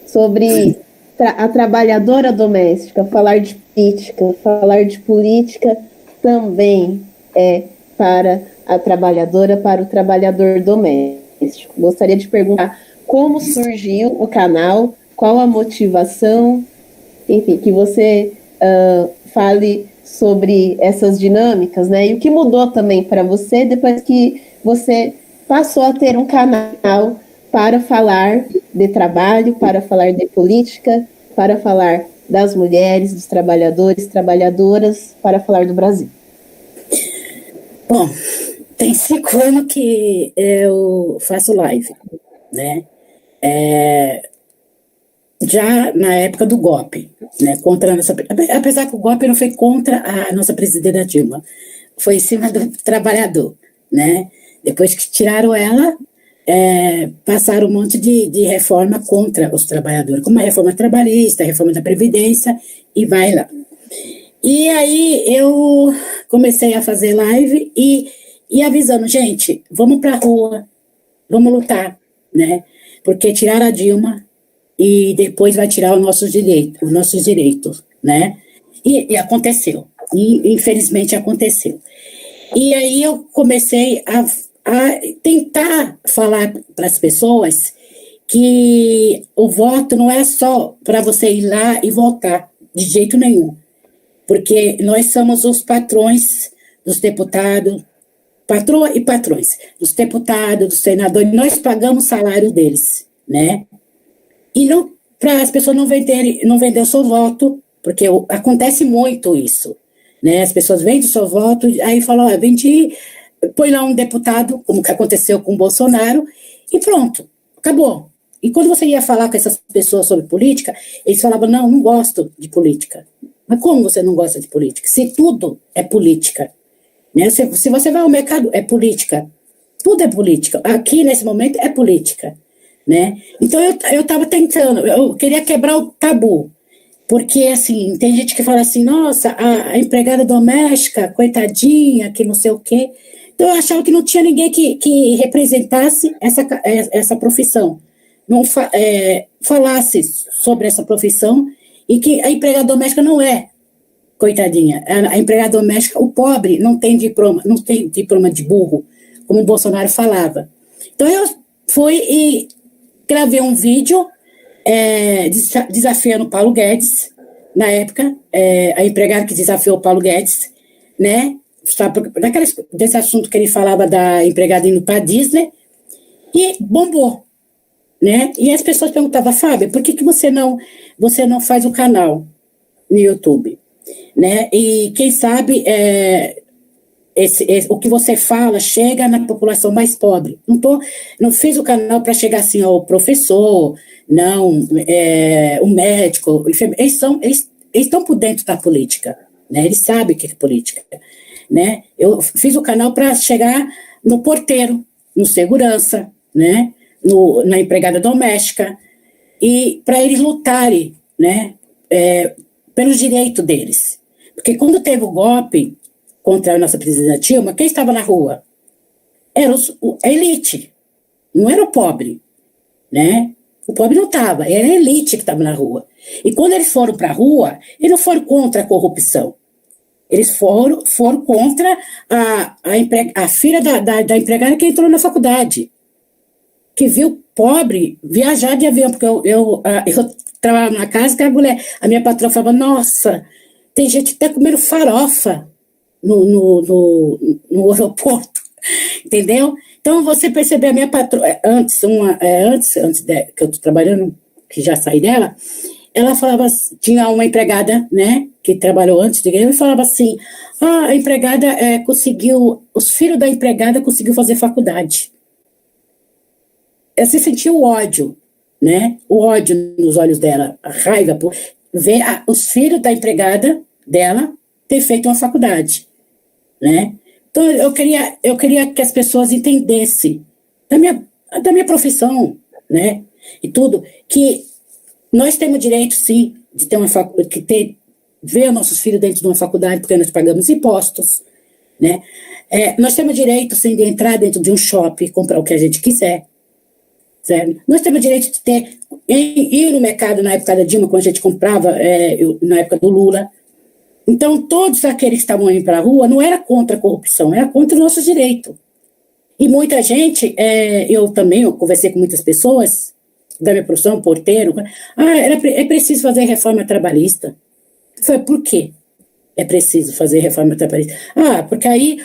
sobre a trabalhadora doméstica, falar de política também é para a trabalhadora, para o trabalhador doméstico. Gostaria de perguntar como surgiu o canal, qual a motivação, enfim, que você fale sobre essas dinâmicas, né? E o que mudou também para você depois que você passou a ter um canal para falar de trabalho, para falar de política, para falar das mulheres, dos trabalhadores, trabalhadoras, para falar do Brasil. Bom, tem 5 anos que eu faço live, né? Já na época do golpe, né? Contra a nossa, apesar que o golpe não foi contra a nossa presidenta Dilma, foi em cima do trabalhador, né? Depois que tiraram ela, passaram um monte de reforma contra os trabalhadores, como a reforma trabalhista, a reforma da Previdência, e vai lá. E aí eu comecei a fazer live e avisando, gente, vamos para a rua, vamos lutar, né? Porque tiraram a Dilma e depois vai tirar os nossos direitos, né? E aconteceu, e infelizmente aconteceu. E aí eu comecei a tentar falar para as pessoas que o voto não é só para você ir lá e votar, de jeito nenhum. Porque nós somos os patrões dos deputados, patroa e patrões, dos deputados, dos senadores, nós pagamos o salário deles, né? E não, para as pessoas não vender o seu voto, porque acontece muito isso, né? As pessoas vendem o seu voto, aí falam, vendi, põe lá um deputado, como que aconteceu com o Bolsonaro, e pronto, acabou. E quando você ia falar com essas pessoas sobre política, eles falavam, não gosto de política. Mas como você não gosta de política? Se tudo é política, né? Se você vai ao mercado, é política. Tudo é política. Aqui, nesse momento, é política, né? Então, eu estava tentando, eu queria quebrar o tabu. Porque, assim, tem gente que fala assim, nossa, a empregada doméstica, coitadinha, que não sei o quê. Então, eu achava que não tinha ninguém que representasse essa profissão. Não falasse sobre essa profissão e que a empregada doméstica não é coitadinha. A empregada doméstica, o pobre, não tem diploma de burro, como o Bolsonaro falava. Então, eu fui e gravei um vídeo desafiando o Paulo Guedes, na época, a empregada que desafiou o Paulo Guedes, né, desse assunto que ele falava da empregada indo para a Disney, e bombou, né, e as pessoas perguntavam, Fábio, por que você não faz o canal no YouTube, né, e quem sabe o que você fala chega na população mais pobre. Não fiz o canal para chegar assim ao professor, não, o médico, eles estão por dentro da política, né? Eles sabem o que é política, né? Eu fiz o canal para chegar no porteiro, no segurança, né? Na empregada doméstica, e para eles lutarem, né? Pelos direitos deles. Porque quando teve o golpe contra a nossa presidenta Dilma, quem estava na rua? Era a elite, não era o pobre, né? O pobre não estava, era a elite que estava na rua. E quando eles foram para a rua, eles não foram contra a corrupção. Eles foram contra a filha da empregada que entrou na faculdade, que viu pobre viajar de avião, porque eu trabalhava na casa que a minha patroa falava, nossa, tem gente até comendo farofa no aeroporto, entendeu? Então, você percebe a minha patroa, antes que eu estou trabalhando, que já saí dela, ela falava, tinha uma empregada, né, que trabalhou antes de e falava assim, a empregada os filhos da empregada conseguiu fazer faculdade. Você sentiu o ódio, né, o ódio nos olhos dela, a raiva por ver os filhos da empregada dela ter feito uma faculdade, né. Então, eu queria que as pessoas entendessem da minha profissão, né, e tudo, que nós temos direito, sim, de ter ver nossos filhos dentro de uma faculdade, porque nós pagamos impostos, né? Nós temos direito, sim, de entrar dentro de um shopping, comprar o que a gente quiser, certo? Nós temos direito de ir no mercado na época da Dilma, quando a gente comprava, na época do Lula. Então, todos aqueles que estavam indo para a rua não era contra a corrupção, era contra o nosso direito. E muita gente, eu conversei com muitas pessoas da minha profissão, porteiro, é preciso fazer reforma trabalhista. Foi por quê é preciso fazer reforma trabalhista? Porque aí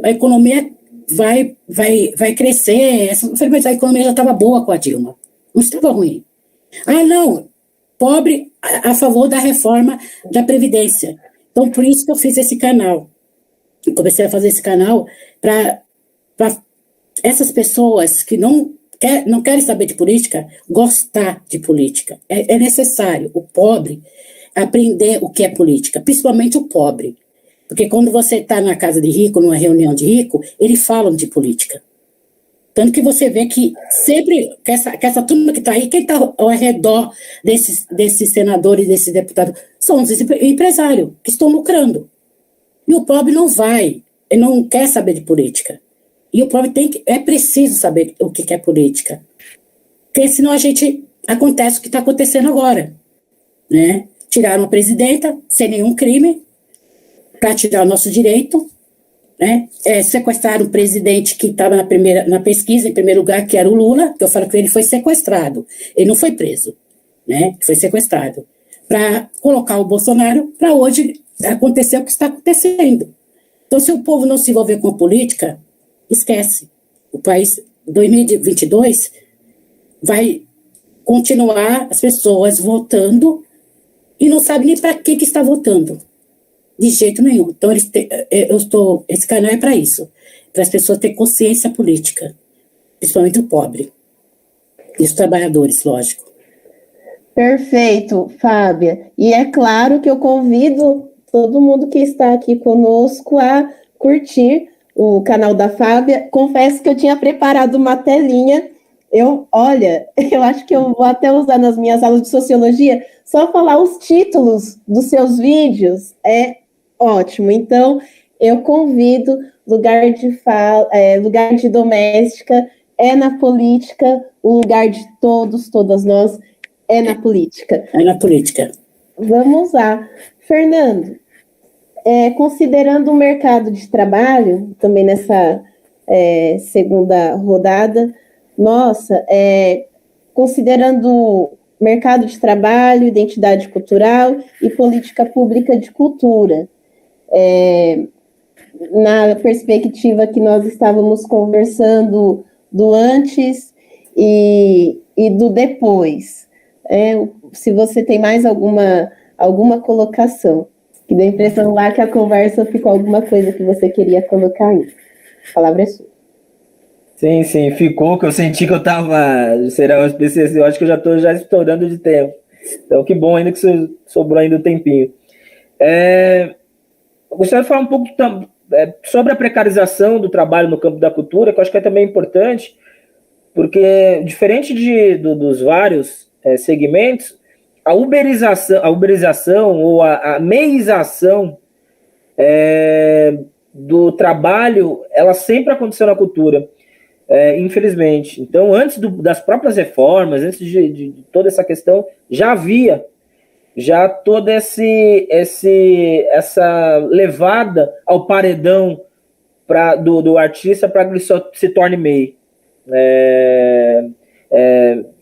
a economia vai crescer. Mas a economia já estava boa com a Dilma, não estava ruim. Não, pobre a favor da reforma da Previdência. Então, por isso que eu fiz esse canal. Eu comecei a fazer esse canal para essas pessoas que não querem saber de política, gostar de política. É necessário o pobre aprender o que é política, principalmente o pobre. Porque quando você está na casa de rico, numa reunião de rico, eles falam de política. Tanto que você vê que sempre, que essa turma que está aí, quem está ao redor desses senadores, desses deputados, são os empresários que estão lucrando. E o pobre ele não quer saber de política. E o pobre é preciso saber o que é política. Porque senão acontece o que está acontecendo agora, né? Tiraram a presidenta sem nenhum crime para tirar o nosso direito, né? Sequestraram o presidente que estava na pesquisa, em primeiro lugar, que era o Lula, que eu falo que ele foi sequestrado. Ele não foi preso, né? Foi sequestrado. Para colocar o Bolsonaro para hoje acontecer o que está acontecendo. Então, se o povo não se envolver com a política, esquece. O país, 2022, vai continuar as pessoas votando e não sabem nem para que está votando. De jeito nenhum. Então, esse canal é para isso. Para as pessoas terem consciência política. Principalmente o pobre. E os trabalhadores, lógico. Perfeito, Fábia. E é claro que eu convido todo mundo que está aqui conosco a curtir o canal da Fábia. Confesso que eu tinha preparado uma telinha. Eu acho que eu vou até usar nas minhas aulas de sociologia, só falar os títulos dos seus vídeos. É ótimo. Então, eu convido, lugar de doméstica, é na política, o lugar de todos, todas nós, é na política. É na política. Vamos lá. Fernando, considerando o mercado de trabalho, também nessa segunda rodada, considerando mercado de trabalho, identidade cultural e política pública de cultura, na perspectiva que nós estávamos conversando do antes e do depois, se você tem mais alguma colocação, que dá a impressão lá que a conversa ficou alguma coisa que você queria colocar aí. A palavra é sua. Sim, ficou, que eu senti que eu será uma espécie, eu acho que eu já estou estourando de tempo. Então, que bom ainda que sobrou ainda um tempinho. Eu gostaria de falar um pouco sobre a precarização do trabalho no campo da cultura, que eu acho que é também importante, porque, diferente dos vários segmentos, a uberização ou a meização do trabalho, ela sempre aconteceu na cultura. Infelizmente. Então, antes das próprias reformas, antes de toda essa questão, já havia já toda essa levada ao paredão do artista para que ele se torne MEI.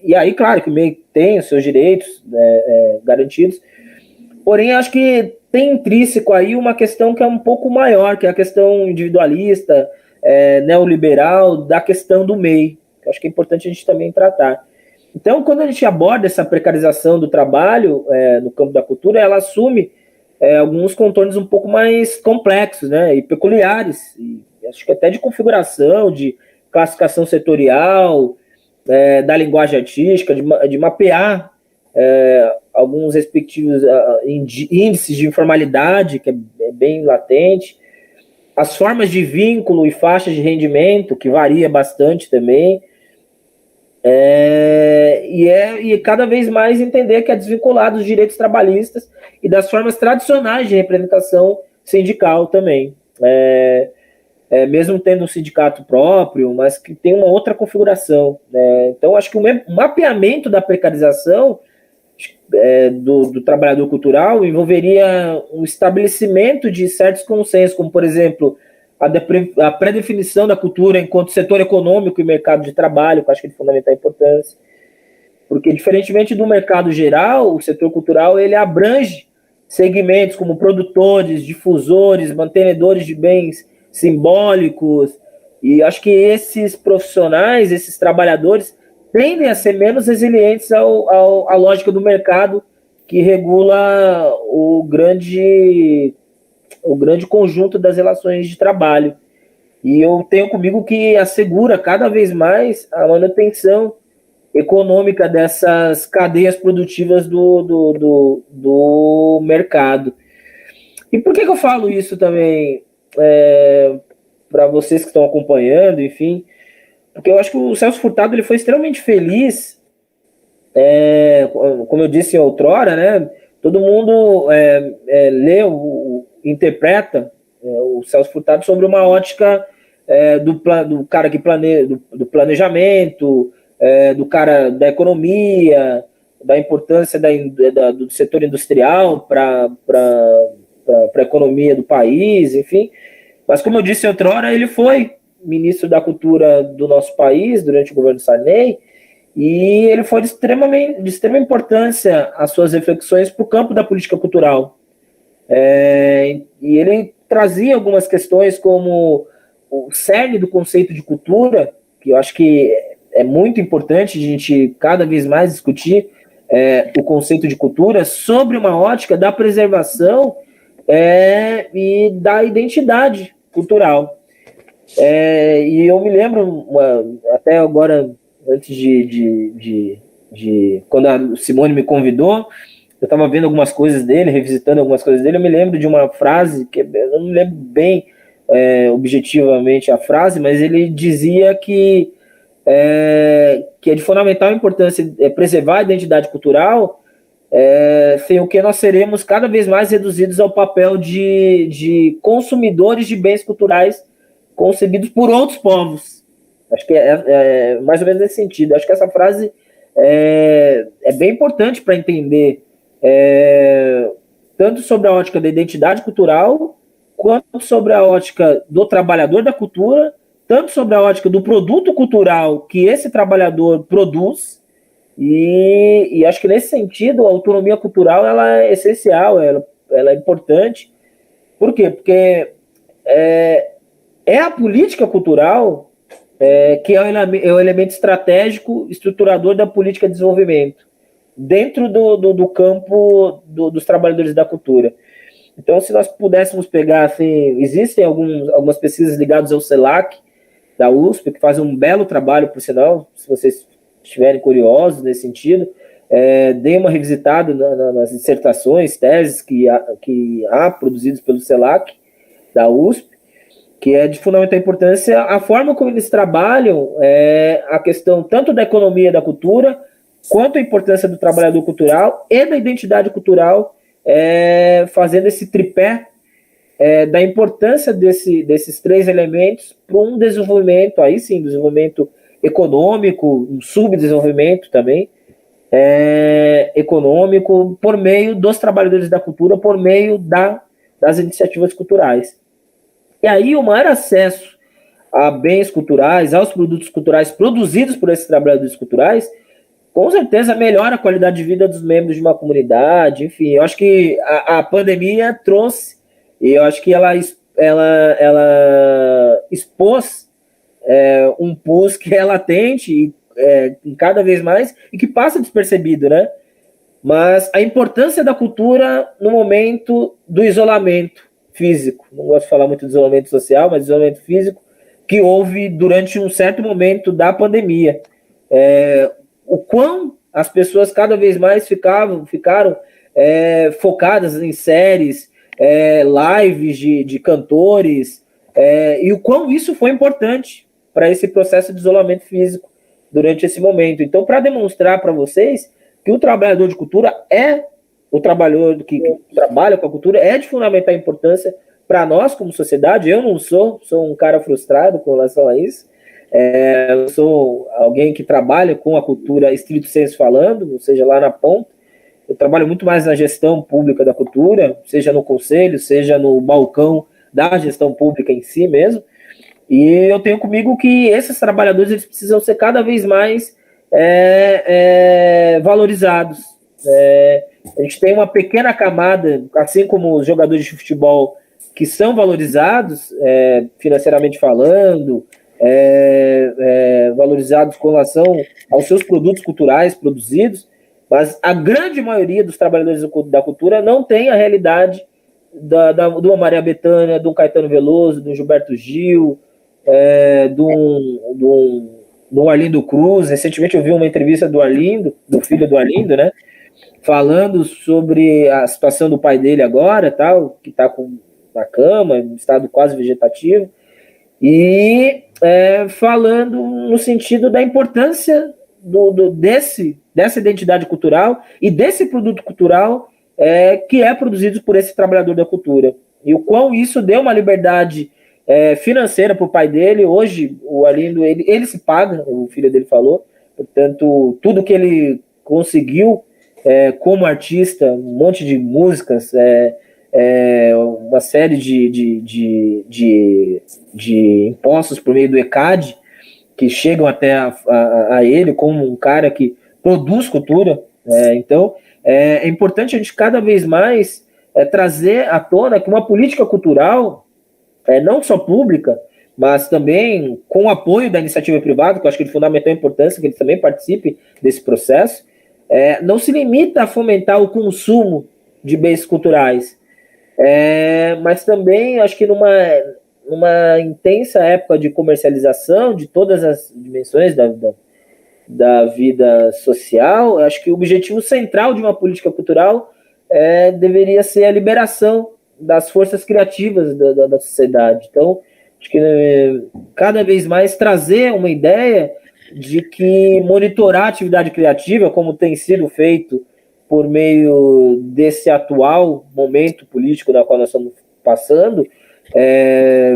E aí, claro, que o MEI tem os seus direitos garantidos, porém, acho que tem intrínseco aí uma questão que é um pouco maior, que é a questão individualista, neoliberal, da questão do MEI, que acho que é importante a gente também tratar. Então, quando a gente aborda essa precarização do trabalho no campo da cultura, ela assume alguns contornos um pouco mais complexos, né, e peculiares, e acho que até de configuração, de classificação setorial, da linguagem artística, de mapear alguns respectivos índices de informalidade, que é bem latente, as formas de vínculo e faixas de rendimento, que varia bastante também, e cada vez mais entender que é desvinculado dos direitos trabalhistas e das formas tradicionais de representação sindical também. Mesmo tendo um sindicato próprio, mas que tem uma outra configuração, né? Então, acho que o mapeamento da precarização do trabalhador cultural envolveria um estabelecimento de certos consensos, como, por exemplo, a pré-definição da cultura enquanto setor econômico e mercado de trabalho, que eu acho que é de fundamental importância, porque, diferentemente do mercado geral, o setor cultural ele abrange segmentos como produtores, difusores, mantenedores de bens simbólicos, e acho que esses profissionais, esses trabalhadores, tendem a ser menos resilientes à lógica do mercado que regula o grande conjunto das relações de trabalho. E eu tenho comigo que assegura cada vez mais a manutenção econômica dessas cadeias produtivas do mercado. E por que eu falo isso também para vocês que estão acompanhando, enfim? Porque eu acho que o Celso Furtado ele foi extremamente feliz, como eu disse outrora, né? Todo mundo lê, interpreta o Celso Furtado sobre uma ótica do cara que planeja, do planejamento, do cara da economia, da importância do setor industrial para a economia do país, enfim. Mas, como eu disse outrora, ele foi ministro da Cultura do nosso país durante o governo Sarney, e ele foi de extrema importância as suas reflexões para o campo da política cultural. E ele trazia algumas questões como o cerne do conceito de cultura, que eu acho que é muito importante a gente cada vez mais discutir o conceito de cultura sobre uma ótica da preservação e da identidade cultural. E eu me lembro, até agora, antes de quando a Simone me convidou, eu estava vendo algumas coisas dele, revisitando algumas coisas dele, eu me lembro de uma frase, que eu não me lembro bem objetivamente a frase, mas ele dizia que é de fundamental importância preservar a identidade cultural, sem o que nós seremos cada vez mais reduzidos ao papel de consumidores de bens culturais concebidos por outros povos. Acho que é mais ou menos nesse sentido. Acho que essa frase é bem importante para entender tanto sobre a ótica da identidade cultural, quanto sobre a ótica do trabalhador da cultura, tanto sobre a ótica do produto cultural que esse trabalhador produz, e acho que nesse sentido a autonomia cultural ela é essencial, ela é importante. Por quê? Porque é a política cultural que é o elemento estratégico estruturador da política de desenvolvimento dentro do campo dos trabalhadores da cultura. Então, se nós pudéssemos pegar, assim, existem algumas pesquisas ligadas ao CELAC da USP, que fazem um belo trabalho, por sinal, se vocês estiverem curiosos nesse sentido, deem uma revisitada nas dissertações, teses que há produzidas pelo CELAC da USP, que é de fundamental importância a forma como eles trabalham a questão tanto da economia da cultura, quanto a importância do trabalhador cultural e da identidade cultural, fazendo esse tripé da importância desses três elementos para um desenvolvimento, aí sim, desenvolvimento econômico, um subdesenvolvimento também, econômico por meio dos trabalhadores da cultura, por meio das iniciativas culturais. E aí o maior acesso a bens culturais, aos produtos culturais produzidos por esses trabalhadores culturais, com certeza melhora a qualidade de vida dos membros de uma comunidade. Enfim, eu acho que a pandemia trouxe, e eu acho que ela expôs um pus que é latente cada vez mais e que passa despercebido, né? Mas a importância da cultura no momento do isolamento físico, não gosto de falar muito de isolamento social, mas isolamento físico, que houve durante um certo momento da pandemia. O quão as pessoas cada vez mais ficaram focadas em séries, lives de cantores, e o quão isso foi importante para esse processo de isolamento físico durante esse momento. Então, para demonstrar para vocês que o trabalhador de cultura o trabalhador que trabalha com a cultura é de fundamental importância para nós como sociedade. Eu não sou um cara frustrado com relação a isso. Eu sou alguém que trabalha com a cultura estrito sensu falando, ou seja, lá na ponta. Eu trabalho muito mais na gestão pública da cultura, seja no conselho, seja no balcão da gestão pública em si mesmo. E eu tenho comigo que esses trabalhadores eles precisam ser cada vez mais valorizados. A gente tem uma pequena camada, assim como os jogadores de futebol, que são valorizados financeiramente falando, valorizados com relação aos seus produtos culturais produzidos, mas a grande maioria dos trabalhadores da cultura não tem a realidade de uma Maria Bethânia, de um Caetano Veloso, de um Gilberto Gil, do Arlindo Cruz. Recentemente eu vi uma entrevista do Arlindo, do filho do Arlindo, né, falando sobre a situação do pai dele agora, tal, que está na cama, em estado quase vegetativo, e falando no sentido da importância dessa identidade cultural e desse produto cultural que é produzido por esse trabalhador da cultura. E o quão isso deu uma liberdade financeira para o pai dele. Hoje, o Arlindo, ele se paga, o filho dele falou, portanto, tudo que ele conseguiu como artista, um monte de músicas, uma série de impostos por meio do ECAD, que chegam até a ele como um cara que produz cultura. Então, é importante a gente cada vez mais trazer à tona que uma política cultural, não só pública, mas também com o apoio da iniciativa privada, que eu acho que é de fundamental importância que ele também participe desse processo, não se limita a fomentar o consumo de bens culturais, mas também acho que numa intensa época de comercialização de todas as dimensões da vida social, acho que o objetivo central de uma política cultural deveria ser a liberação das forças criativas da sociedade. Então, acho que cada vez mais trazer uma ideia de que monitorar a atividade criativa, como tem sido feito por meio desse atual momento político da qual nós estamos passando,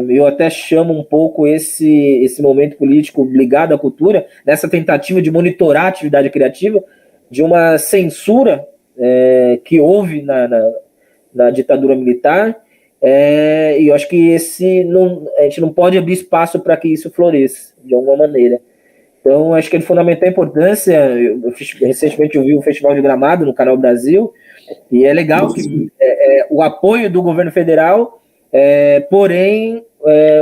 eu até chamo um pouco esse momento político ligado à cultura, nessa tentativa de monitorar a atividade criativa, de uma censura que houve na ditadura militar, e eu acho que a gente não pode abrir espaço para que isso floresça, de alguma maneira. Então, acho que é de fundamental importância. Recentemente eu vi o Festival de Gramado no Canal Brasil, e é legal que o apoio do governo federal, porém,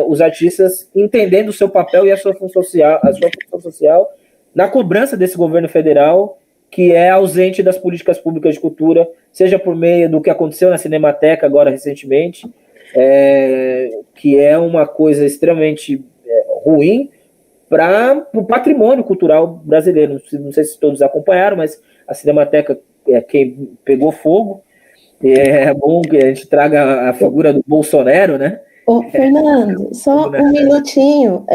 os artistas entendendo o seu papel e a sua função social na cobrança desse governo federal, que é ausente das políticas públicas de cultura, seja por meio do que aconteceu na Cinemateca agora recentemente, que é uma coisa extremamente ruim para o patrimônio cultural brasileiro. Não sei se todos acompanharam, mas a Cinemateca quem pegou fogo. E é bom que a gente traga a figura do Bolsonaro, né? Ô, Fernando, só um minutinho,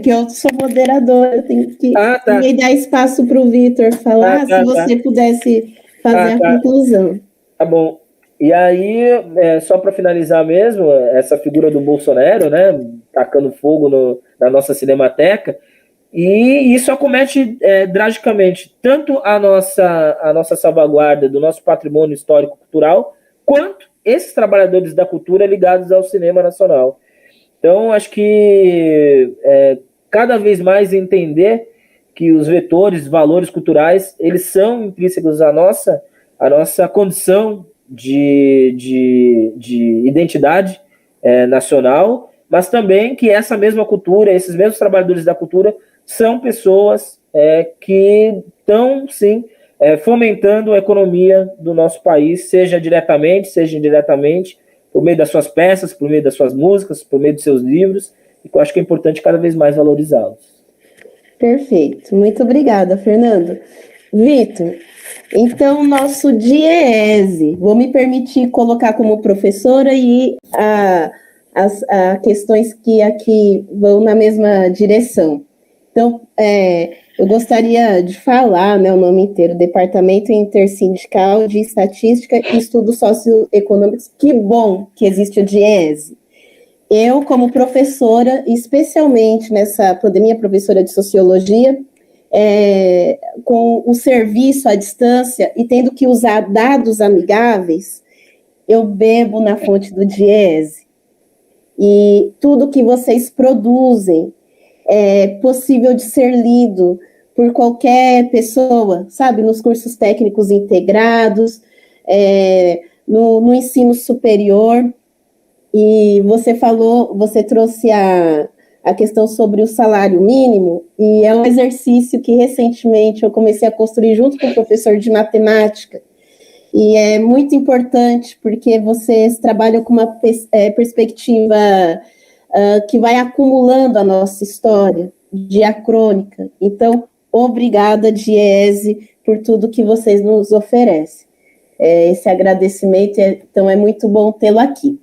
que eu sou moderadora, eu tenho que também dar espaço para o Vitor falar, se você pudesse fazer a conclusão. Tá bom. E aí, só para finalizar mesmo, essa figura do Bolsonaro, né, tacando fogo na nossa Cinemateca, E isso acomete drasticamente tanto a nossa salvaguarda do nosso patrimônio histórico-cultural, quanto esses trabalhadores da cultura ligados ao cinema nacional. Então, acho que cada vez mais entender que os vetores, valores culturais, eles são intrínsecos à nossa condição de identidade nacional, mas também que essa mesma cultura, esses mesmos trabalhadores da cultura, são pessoas que estão, sim, fomentando a economia do nosso país, seja diretamente, seja indiretamente, por meio das suas peças, por meio das suas músicas, por meio dos seus livros, e que eu acho que é importante cada vez mais valorizá-los. Perfeito, muito obrigada, Fernando. Vitor, então nosso DIEESE, vou me permitir colocar como professora e as questões que aqui vão na mesma direção. Então, eu gostaria de falar, né, o nome inteiro, Departamento Intersindical de Estatística e Estudos Socioeconômicos. Que bom que existe o DIEESE. Eu, como professora, especialmente nessa pandemia, professora de Sociologia, com o serviço à distância e tendo que usar dados amigáveis, eu bebo na fonte do DIEESE. E tudo que vocês produzem é possível de ser lido por qualquer pessoa, sabe? Nos cursos técnicos integrados, no ensino superior. E você trouxe a questão sobre o salário mínimo, e é um exercício que recentemente eu comecei a construir junto com o professor de matemática. E é muito importante, porque vocês trabalham com uma perspectiva que vai acumulando a nossa história, diacrônica. Então, obrigada, DIEESE, por tudo que vocês nos oferecem. Esse agradecimento, então, é muito bom tê-lo aqui.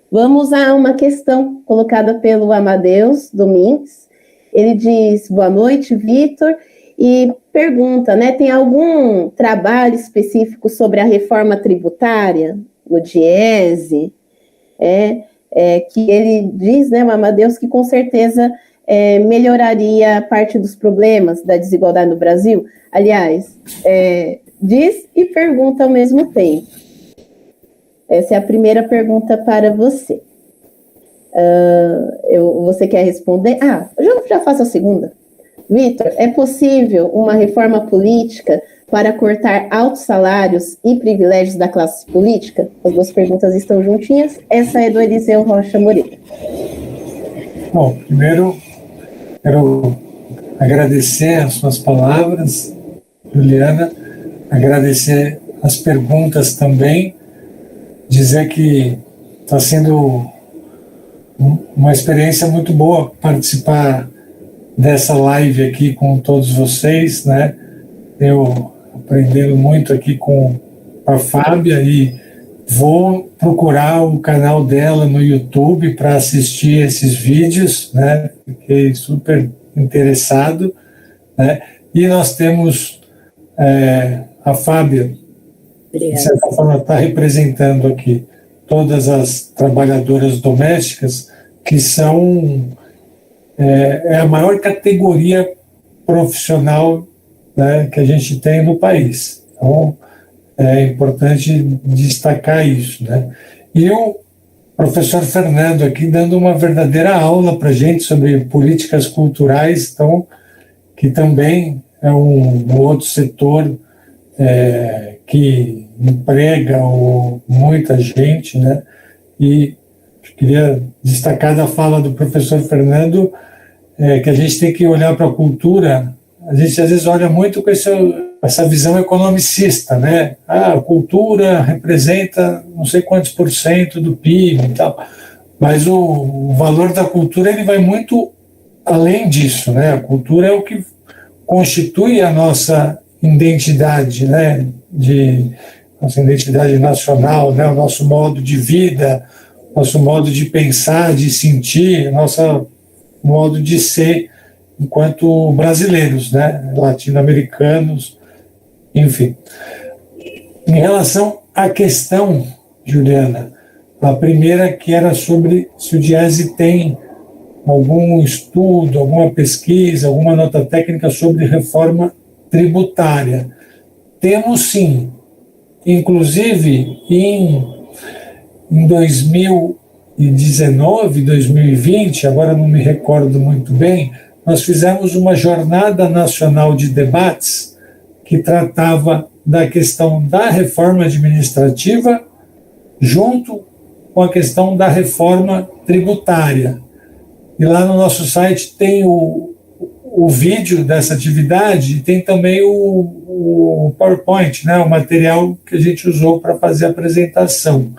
Vamos a uma questão colocada pelo Amadeus Domingues. Ele diz: boa noite, Vitor, e pergunta, né, tem algum trabalho específico sobre a reforma tributária no DIEESE? Que ele diz, né, o Amadeus, que com certeza melhoraria parte dos problemas da desigualdade no Brasil. Aliás, diz e pergunta ao mesmo tempo. Essa é a primeira pergunta para você. Você quer responder? Eu já faço a segunda. Vitor, é possível uma reforma política para cortar altos salários e privilégios da classe política? As duas perguntas estão juntinhas. Essa é do Eliseu Rocha Moreira. Bom, primeiro quero agradecer as suas palavras, Juliana, agradecer as perguntas também, dizer que está sendo uma experiência muito boa participar dessa live aqui com todos vocês, né? Eu aprendendo muito aqui com a Fábia e vou procurar o canal dela no YouTube para assistir esses vídeos, né? Fiquei super interessado, né? E nós temos a Fábia, de certa forma, está representando aqui todas as trabalhadoras domésticas, que são a maior categoria profissional, né, que a gente tem no país. Então, é importante destacar isso, né? E o professor Fernando aqui dando uma verdadeira aula para a gente sobre políticas culturais, então, que também é um outro setor que emprega muita gente, né? E queria destacar da fala do professor Fernando que a gente tem que olhar para a cultura. A gente às vezes olha muito com essa visão economicista, né? A cultura representa não sei quantos % do PIB e tal, mas o valor da cultura ele vai muito além disso, né? A cultura é o que constitui a nossa identidade, né? Nossa identidade nacional, né? O nosso modo de vida, nosso modo de pensar, de sentir, nosso modo de ser enquanto brasileiros, né? Latino-americanos, enfim. Em relação à questão, Juliana, a primeira que era sobre se o DIEESE tem algum estudo, alguma pesquisa, alguma nota técnica sobre reforma tributária. Temos sim, inclusive em 2019, 2020, agora não me recordo muito bem, nós fizemos uma jornada nacional de debates que tratava da questão da reforma administrativa junto com a questão da reforma tributária. E lá no nosso site tem o vídeo dessa atividade e tem também o PowerPoint, né, o material que a gente usou para fazer a apresentação.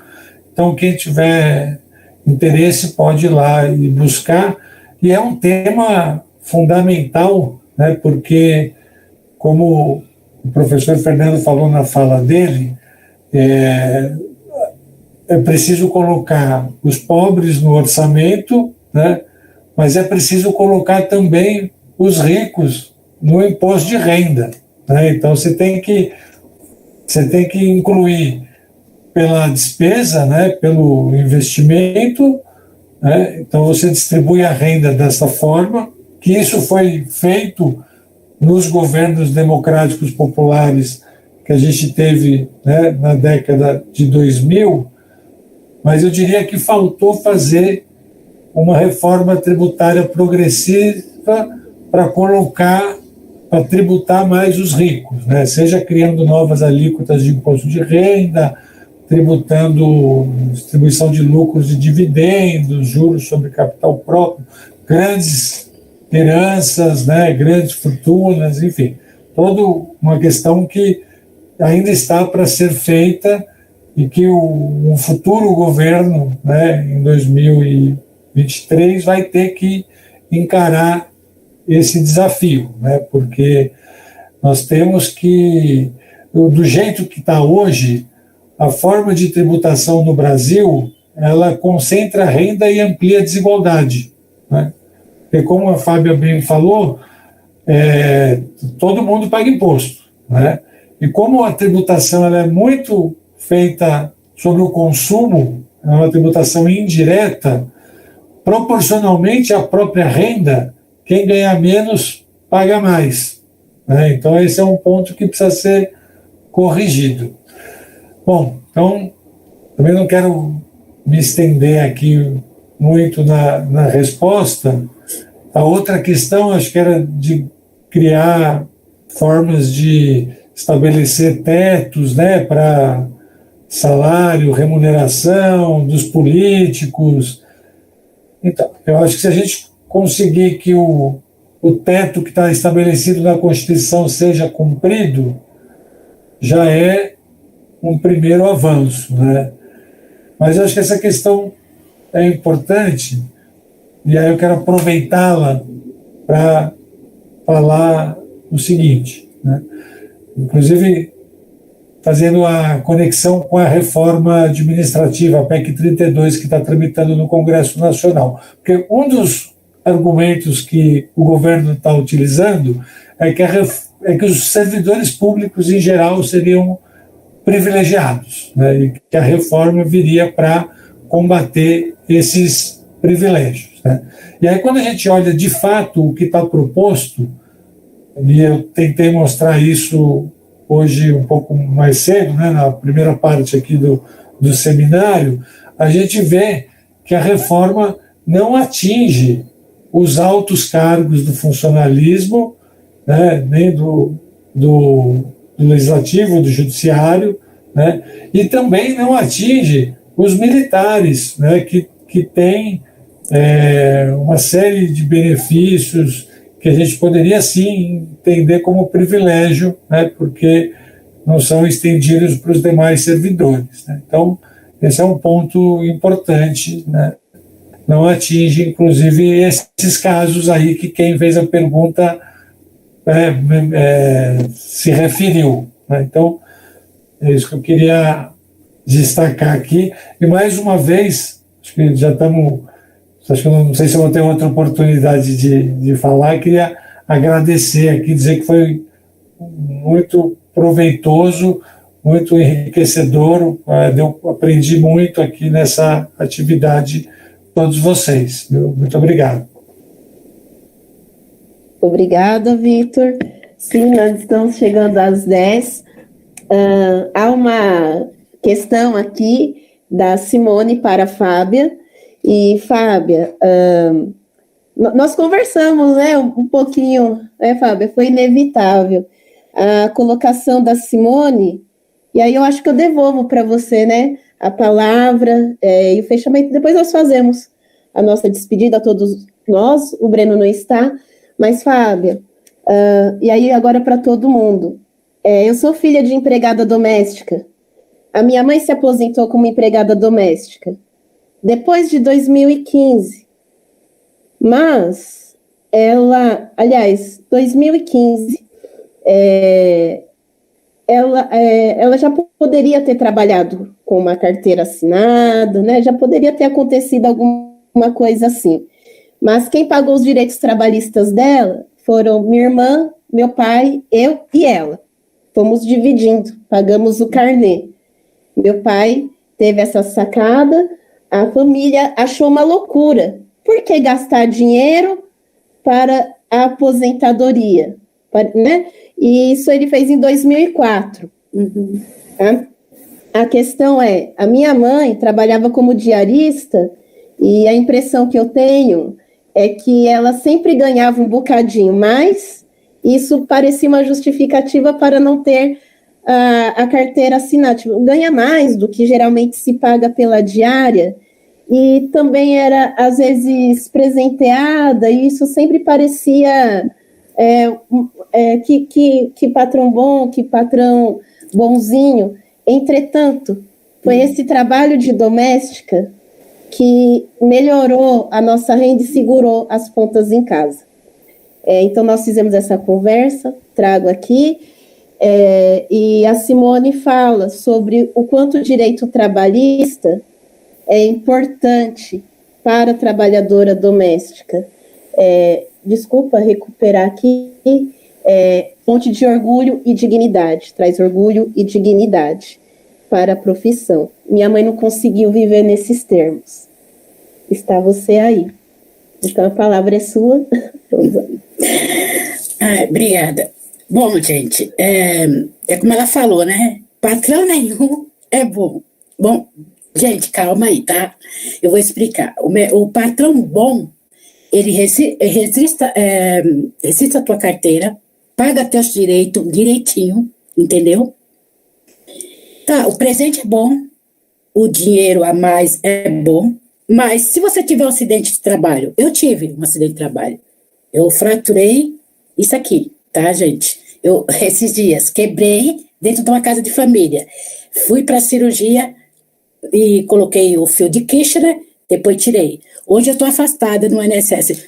Então, quem tiver interesse pode ir lá e buscar. E é um tema fundamental, né, porque, como o professor Fernando falou na fala dele, é preciso colocar os pobres no orçamento, né, mas é preciso colocar também os ricos no imposto de renda, né? Então você tem que incluir pela despesa, né, pelo investimento, né? Então você distribui a renda dessa forma, que isso foi feito nos governos democráticos populares que a gente teve, né, na década de 2000, mas eu diria que faltou fazer uma reforma tributária progressiva para tributar mais os ricos, né? Seja criando novas alíquotas de imposto de renda, tributando distribuição de lucros e dividendos, juros sobre capital próprio, grandes heranças, né? Grandes fortunas, enfim, toda uma questão que ainda está para ser feita e que um futuro governo, né, em 2023 vai ter que encarar esse desafio, né, porque nós temos que, do jeito que está hoje, a forma de tributação no Brasil, ela concentra a renda e amplia a desigualdade, né? Porque, como a Fábia bem falou, todo mundo paga imposto, né? E como a tributação ela é muito feita sobre o consumo, é uma tributação indireta, proporcionalmente à própria renda, quem ganha menos paga mais, né? Então esse é um ponto que precisa ser corrigido. Bom, então também não quero me estender aqui muito na resposta. A outra questão, acho que era de criar formas de estabelecer tetos, né, para salário, remuneração dos políticos. Então, eu acho que se a gente conseguir que o teto que está estabelecido na Constituição seja cumprido, já é um primeiro avanço, né? Mas eu acho que essa questão é importante, e aí eu quero aproveitá-la para falar o seguinte, né? Inclusive fazendo a conexão com a reforma administrativa, a PEC 32, que está tramitando no Congresso Nacional. Porque um dos argumentos que o governo está utilizando é que os servidores públicos, em geral, seriam privilegiados, né, e que a reforma viria para combater esses privilégios, né. E aí, quando a gente olha de fato o que está proposto, e eu tentei mostrar isso hoje um pouco mais cedo, né, na primeira parte aqui do seminário, a gente vê que a reforma não atinge os altos cargos do funcionalismo, né, nem do legislativo, do judiciário, né, e também não atinge os militares, né, que têm uma série de benefícios que a gente poderia sim entender como privilégio, né, porque não são estendidos para os demais servidores, né. Então, esse é um ponto importante, né. Não atinge, inclusive, esses casos aí que quem fez a pergunta se referiu, né. Então, é isso que eu queria destacar aqui. E, mais uma vez, acho que já estamos... Acho que não sei se eu vou ter outra oportunidade de falar. Queria agradecer aqui, dizer que foi muito proveitoso, muito enriquecedor. Eu aprendi muito aqui nessa atividade, todos vocês. Muito obrigado. Obrigada, Vitor. Sim, nós estamos chegando às 10. Há uma questão aqui da Simone para a Fábia. E, Fábia, nós conversamos, né, um pouquinho, né, Fábia? Foi inevitável a colocação da Simone, e aí eu acho que eu devolvo para você, né, a palavra e o fechamento. Depois nós fazemos a nossa despedida a todos nós, o Breno não está, mas, Fábia, e aí agora para todo mundo. Eu sou filha de empregada doméstica. A minha mãe se aposentou como empregada doméstica depois de 2015. Mas ela, aliás, 2015, ela já poderia ter trabalhado com uma carteira assinada, né? Já poderia ter acontecido alguma coisa assim. Mas quem pagou os direitos trabalhistas dela foram minha irmã, meu pai, eu e ela. Fomos dividindo, pagamos o carnê. Meu pai teve essa sacada, a família achou uma loucura. Por que gastar dinheiro para a aposentadoria? Né? E isso ele fez em 2004. Tá? A questão é, a minha mãe trabalhava como diarista e a impressão que eu tenho é que ela sempre ganhava um bocadinho mais. Isso parecia uma justificativa para não ter a carteira assinada. Tipo, ganha mais do que geralmente se paga pela diária. E também era, às vezes, presenteada, e isso sempre parecia que patrão bom, que patrão bonzinho. Entretanto, foi esse trabalho de doméstica que melhorou a nossa renda e segurou as pontas em casa. Então, nós fizemos essa conversa, trago aqui, e a Simone fala sobre o quanto o direito trabalhista é importante para a trabalhadora doméstica. Desculpa recuperar aqui, fonte de orgulho e dignidade, traz orgulho e dignidade para a profissão. Minha mãe não conseguiu viver nesses termos. Está você aí. Então a palavra é sua. Obrigada. Bom, gente, é como ela falou, né? Patrão nenhum é bom. Bom, gente, calma aí, tá? Eu vou explicar. O patrão bom, ele resista a tua carteira, paga teus direitos direitinho, entendeu? Tá, o presente é bom, o dinheiro a mais é bom, mas se você tiver um acidente de trabalho, eu tive um acidente de trabalho, eu fraturei isso aqui, tá, gente? Eu, esses dias, quebrei dentro de uma casa de família, fui para a cirurgia e coloquei o fio de Kirchner, depois tirei. Hoje eu estou afastada no INSS.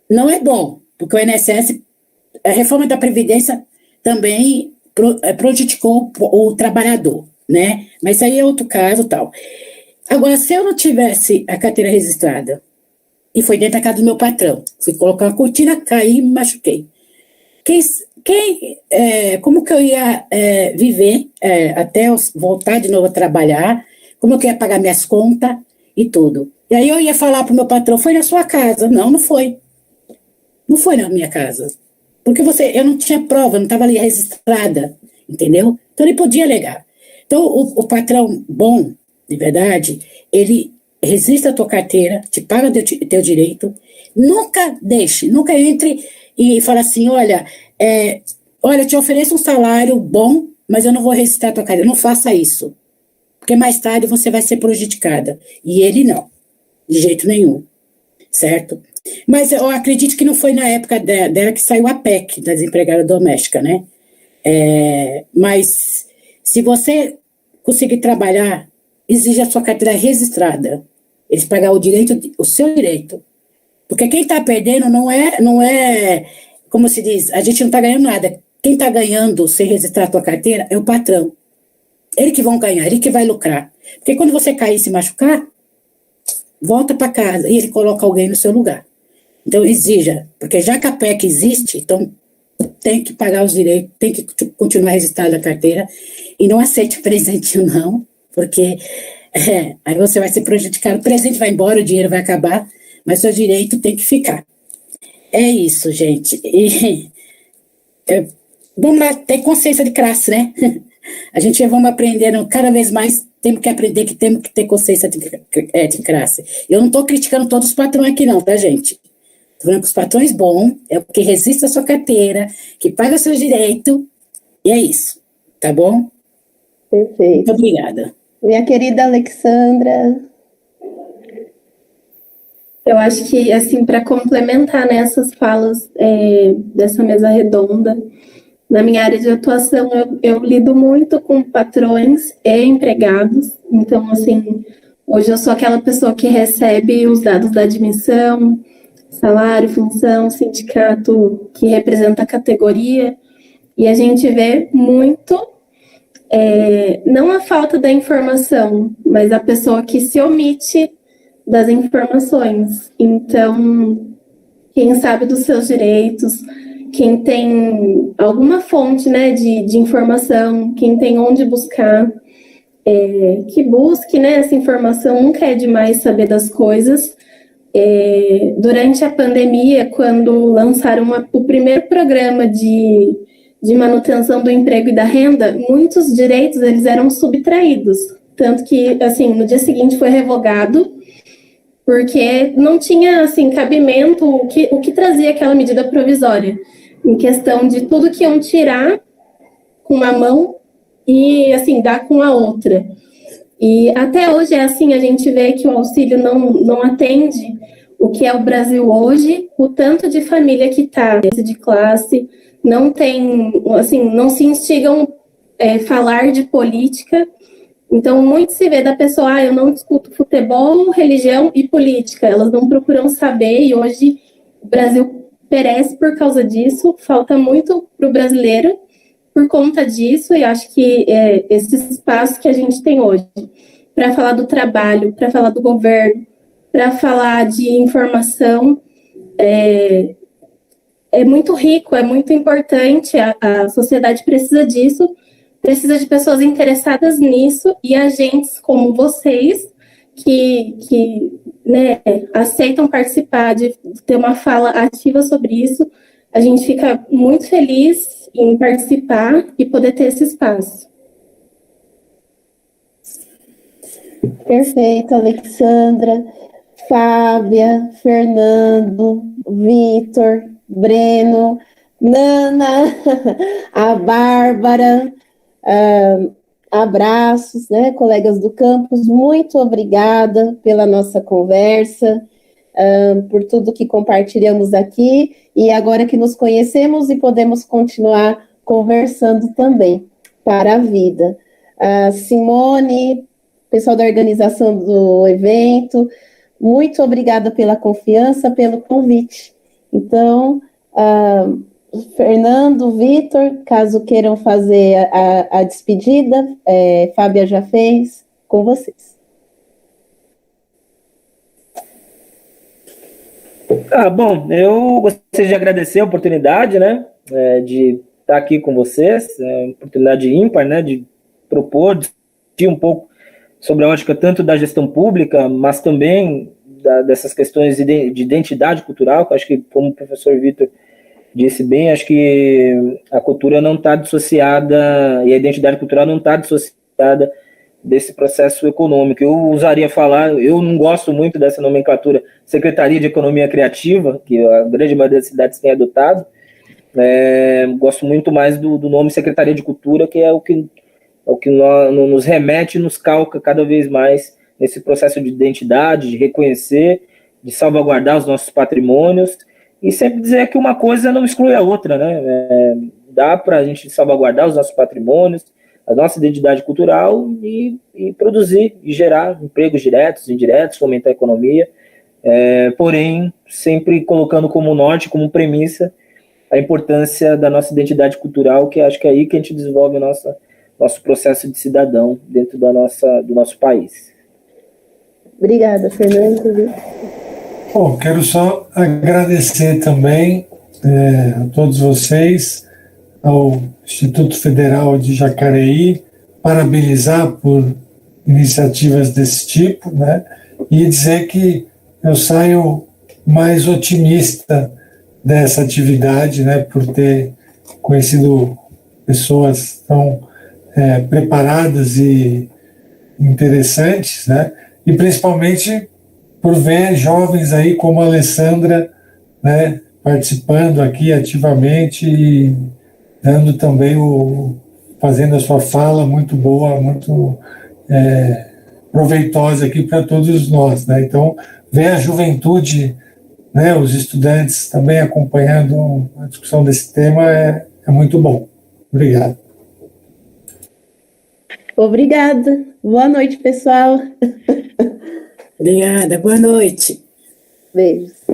Não é bom, porque o INSS, a reforma da Previdência também prejudicou o trabalhador, né? Mas isso aí é outro caso, tal. Agora, se eu não tivesse a carteira registrada, e foi dentro da casa do meu patrão, fui colocar uma cortina, caí e me machuquei. Como que eu ia viver até eu voltar de novo a trabalhar? Como que eu ia pagar minhas contas e tudo? E aí eu ia falar para o meu patrão, foi na sua casa. Não, não foi. Não foi na minha casa. Porque eu não tinha prova, não estava ali registrada, entendeu? Então ele podia alegar. Então o patrão bom, de verdade, ele registra a tua carteira, te paga teu direito, nunca entre e fala assim, olha, eu te ofereço um salário bom, mas eu não vou registrar a tua carteira. Não faça isso. Porque mais tarde você vai ser prejudicada. E ele não, de jeito nenhum, certo? Mas eu acredito que não foi na época dela que saiu a PEC, da desempregada doméstica, né? Mas se você conseguir trabalhar, exige a sua carteira registrada. Eles pagam o seu direito. Porque quem está perdendo não é, como se diz, a gente não está ganhando nada. Quem está ganhando sem registrar a tua carteira é o patrão. Ele que vão ganhar, ele que vai lucrar. Porque quando você cair e se machucar, volta para casa e ele coloca alguém no seu lugar. Então exija, porque já que a PEC existe, então tem que pagar os direitos, tem que continuar registrada a carteira e não aceite presente não, porque aí você vai ser prejudicado. O presente vai embora, o dinheiro vai acabar, mas seu direito tem que ficar. É isso, gente. Vamos lá, ter consciência de classe, né? A gente vamos aprendendo cada vez mais, temos que aprender que temos que ter consciência de classe. Eu não estou criticando todos os patrões aqui não, tá, gente? Estou falando que os patrões bons é o que resiste à sua carteira, que paga seus direitos, e é isso, tá bom? Perfeito. Muito obrigada. Minha querida Alexandra. Eu acho que, assim, para complementar nessas falas dessa mesa redonda, na minha área de atuação, eu lido muito com patrões e empregados. Então, assim, hoje eu sou aquela pessoa que recebe os dados da admissão, salário, função, sindicato que representa a categoria, e a gente vê muito, não a falta da informação, mas a pessoa que se omite das informações. Então, quem sabe dos seus direitos, quem tem alguma fonte, né, de informação, quem tem onde buscar, que busque, né, essa informação. Nunca é demais saber das coisas. Durante a pandemia, quando lançaram o primeiro programa de manutenção do emprego e da renda, muitos direitos eles eram subtraídos. Tanto que, assim, no dia seguinte foi revogado, porque não tinha, assim, cabimento o que trazia aquela medida provisória, em questão de tudo que iam tirar com uma mão e, assim, dar com a outra. E até hoje é assim, a gente vê que o auxílio não atende o que é o Brasil hoje, o tanto de família que está de classe, não tem, assim, não se instigam falar de política. Então, muito se vê da pessoa, eu não discuto futebol, religião e política, elas não procuram saber, e hoje o Brasil perece por causa disso, falta muito para o brasileiro por conta disso, e acho que esse espaço que a gente tem hoje, para falar do trabalho, para falar do governo, para falar de informação, é muito rico, é muito importante, a sociedade precisa disso, precisa de pessoas interessadas nisso, e agentes como vocês, que né, aceitam participar, de ter uma fala ativa sobre isso. A gente fica muito feliz em participar e poder ter esse espaço. Perfeito, Alexandra, Fábia, Fernando, Vitor, Breno, Nana, a Bárbara, abraços, né, colegas do campus, muito obrigada pela nossa conversa, por tudo que compartilhamos aqui, e agora que nos conhecemos e podemos continuar conversando também para a vida. Simone, pessoal da organização do evento, muito obrigada pela confiança, pelo convite. Então, Fernando, Vitor, caso queiram fazer a despedida, Fábia já fez, com vocês. Bom, eu gostaria de agradecer a oportunidade, né, de estar aqui com vocês, uma oportunidade ímpar, né, de propor, discutir um pouco sobre a ótica tanto da gestão pública, mas também dessas questões de identidade cultural, que eu acho que, como o professor Vitor disse bem, acho que a cultura não está dissociada, e a identidade cultural não está dissociada desse processo econômico. Eu usaria falar, eu não gosto muito dessa nomenclatura Secretaria de Economia Criativa, que a grande maioria das cidades tem adotado, gosto muito mais do nome Secretaria de Cultura, que é o que nos remete e nos calca cada vez mais nesse processo de identidade, de reconhecer, de salvaguardar os nossos patrimônios, e sempre dizer que uma coisa não exclui a outra, né? Dá para a gente salvaguardar os nossos patrimônios, a nossa identidade cultural e produzir e gerar empregos diretos, indiretos, fomentar a economia, porém sempre colocando como norte, como premissa, a importância da nossa identidade cultural, que acho que é aí que a gente desenvolve nosso processo de cidadão dentro do nosso país. Obrigada, Fernando. Bom, quero só agradecer também a todos vocês, ao Instituto Federal de Jacareí, parabenizar por iniciativas desse tipo, né? E dizer que eu saio mais otimista dessa atividade, né, por ter conhecido pessoas tão preparadas e interessantes, né, e principalmente por ver jovens aí como a Alessandra, né, participando aqui ativamente e dando também fazendo a sua fala muito boa, muito proveitosa aqui para todos nós, né? Então, ver a juventude, né, os estudantes também acompanhando a discussão desse tema é muito bom. Obrigado. Obrigada. Boa noite, pessoal. Obrigada, boa noite. Beijos.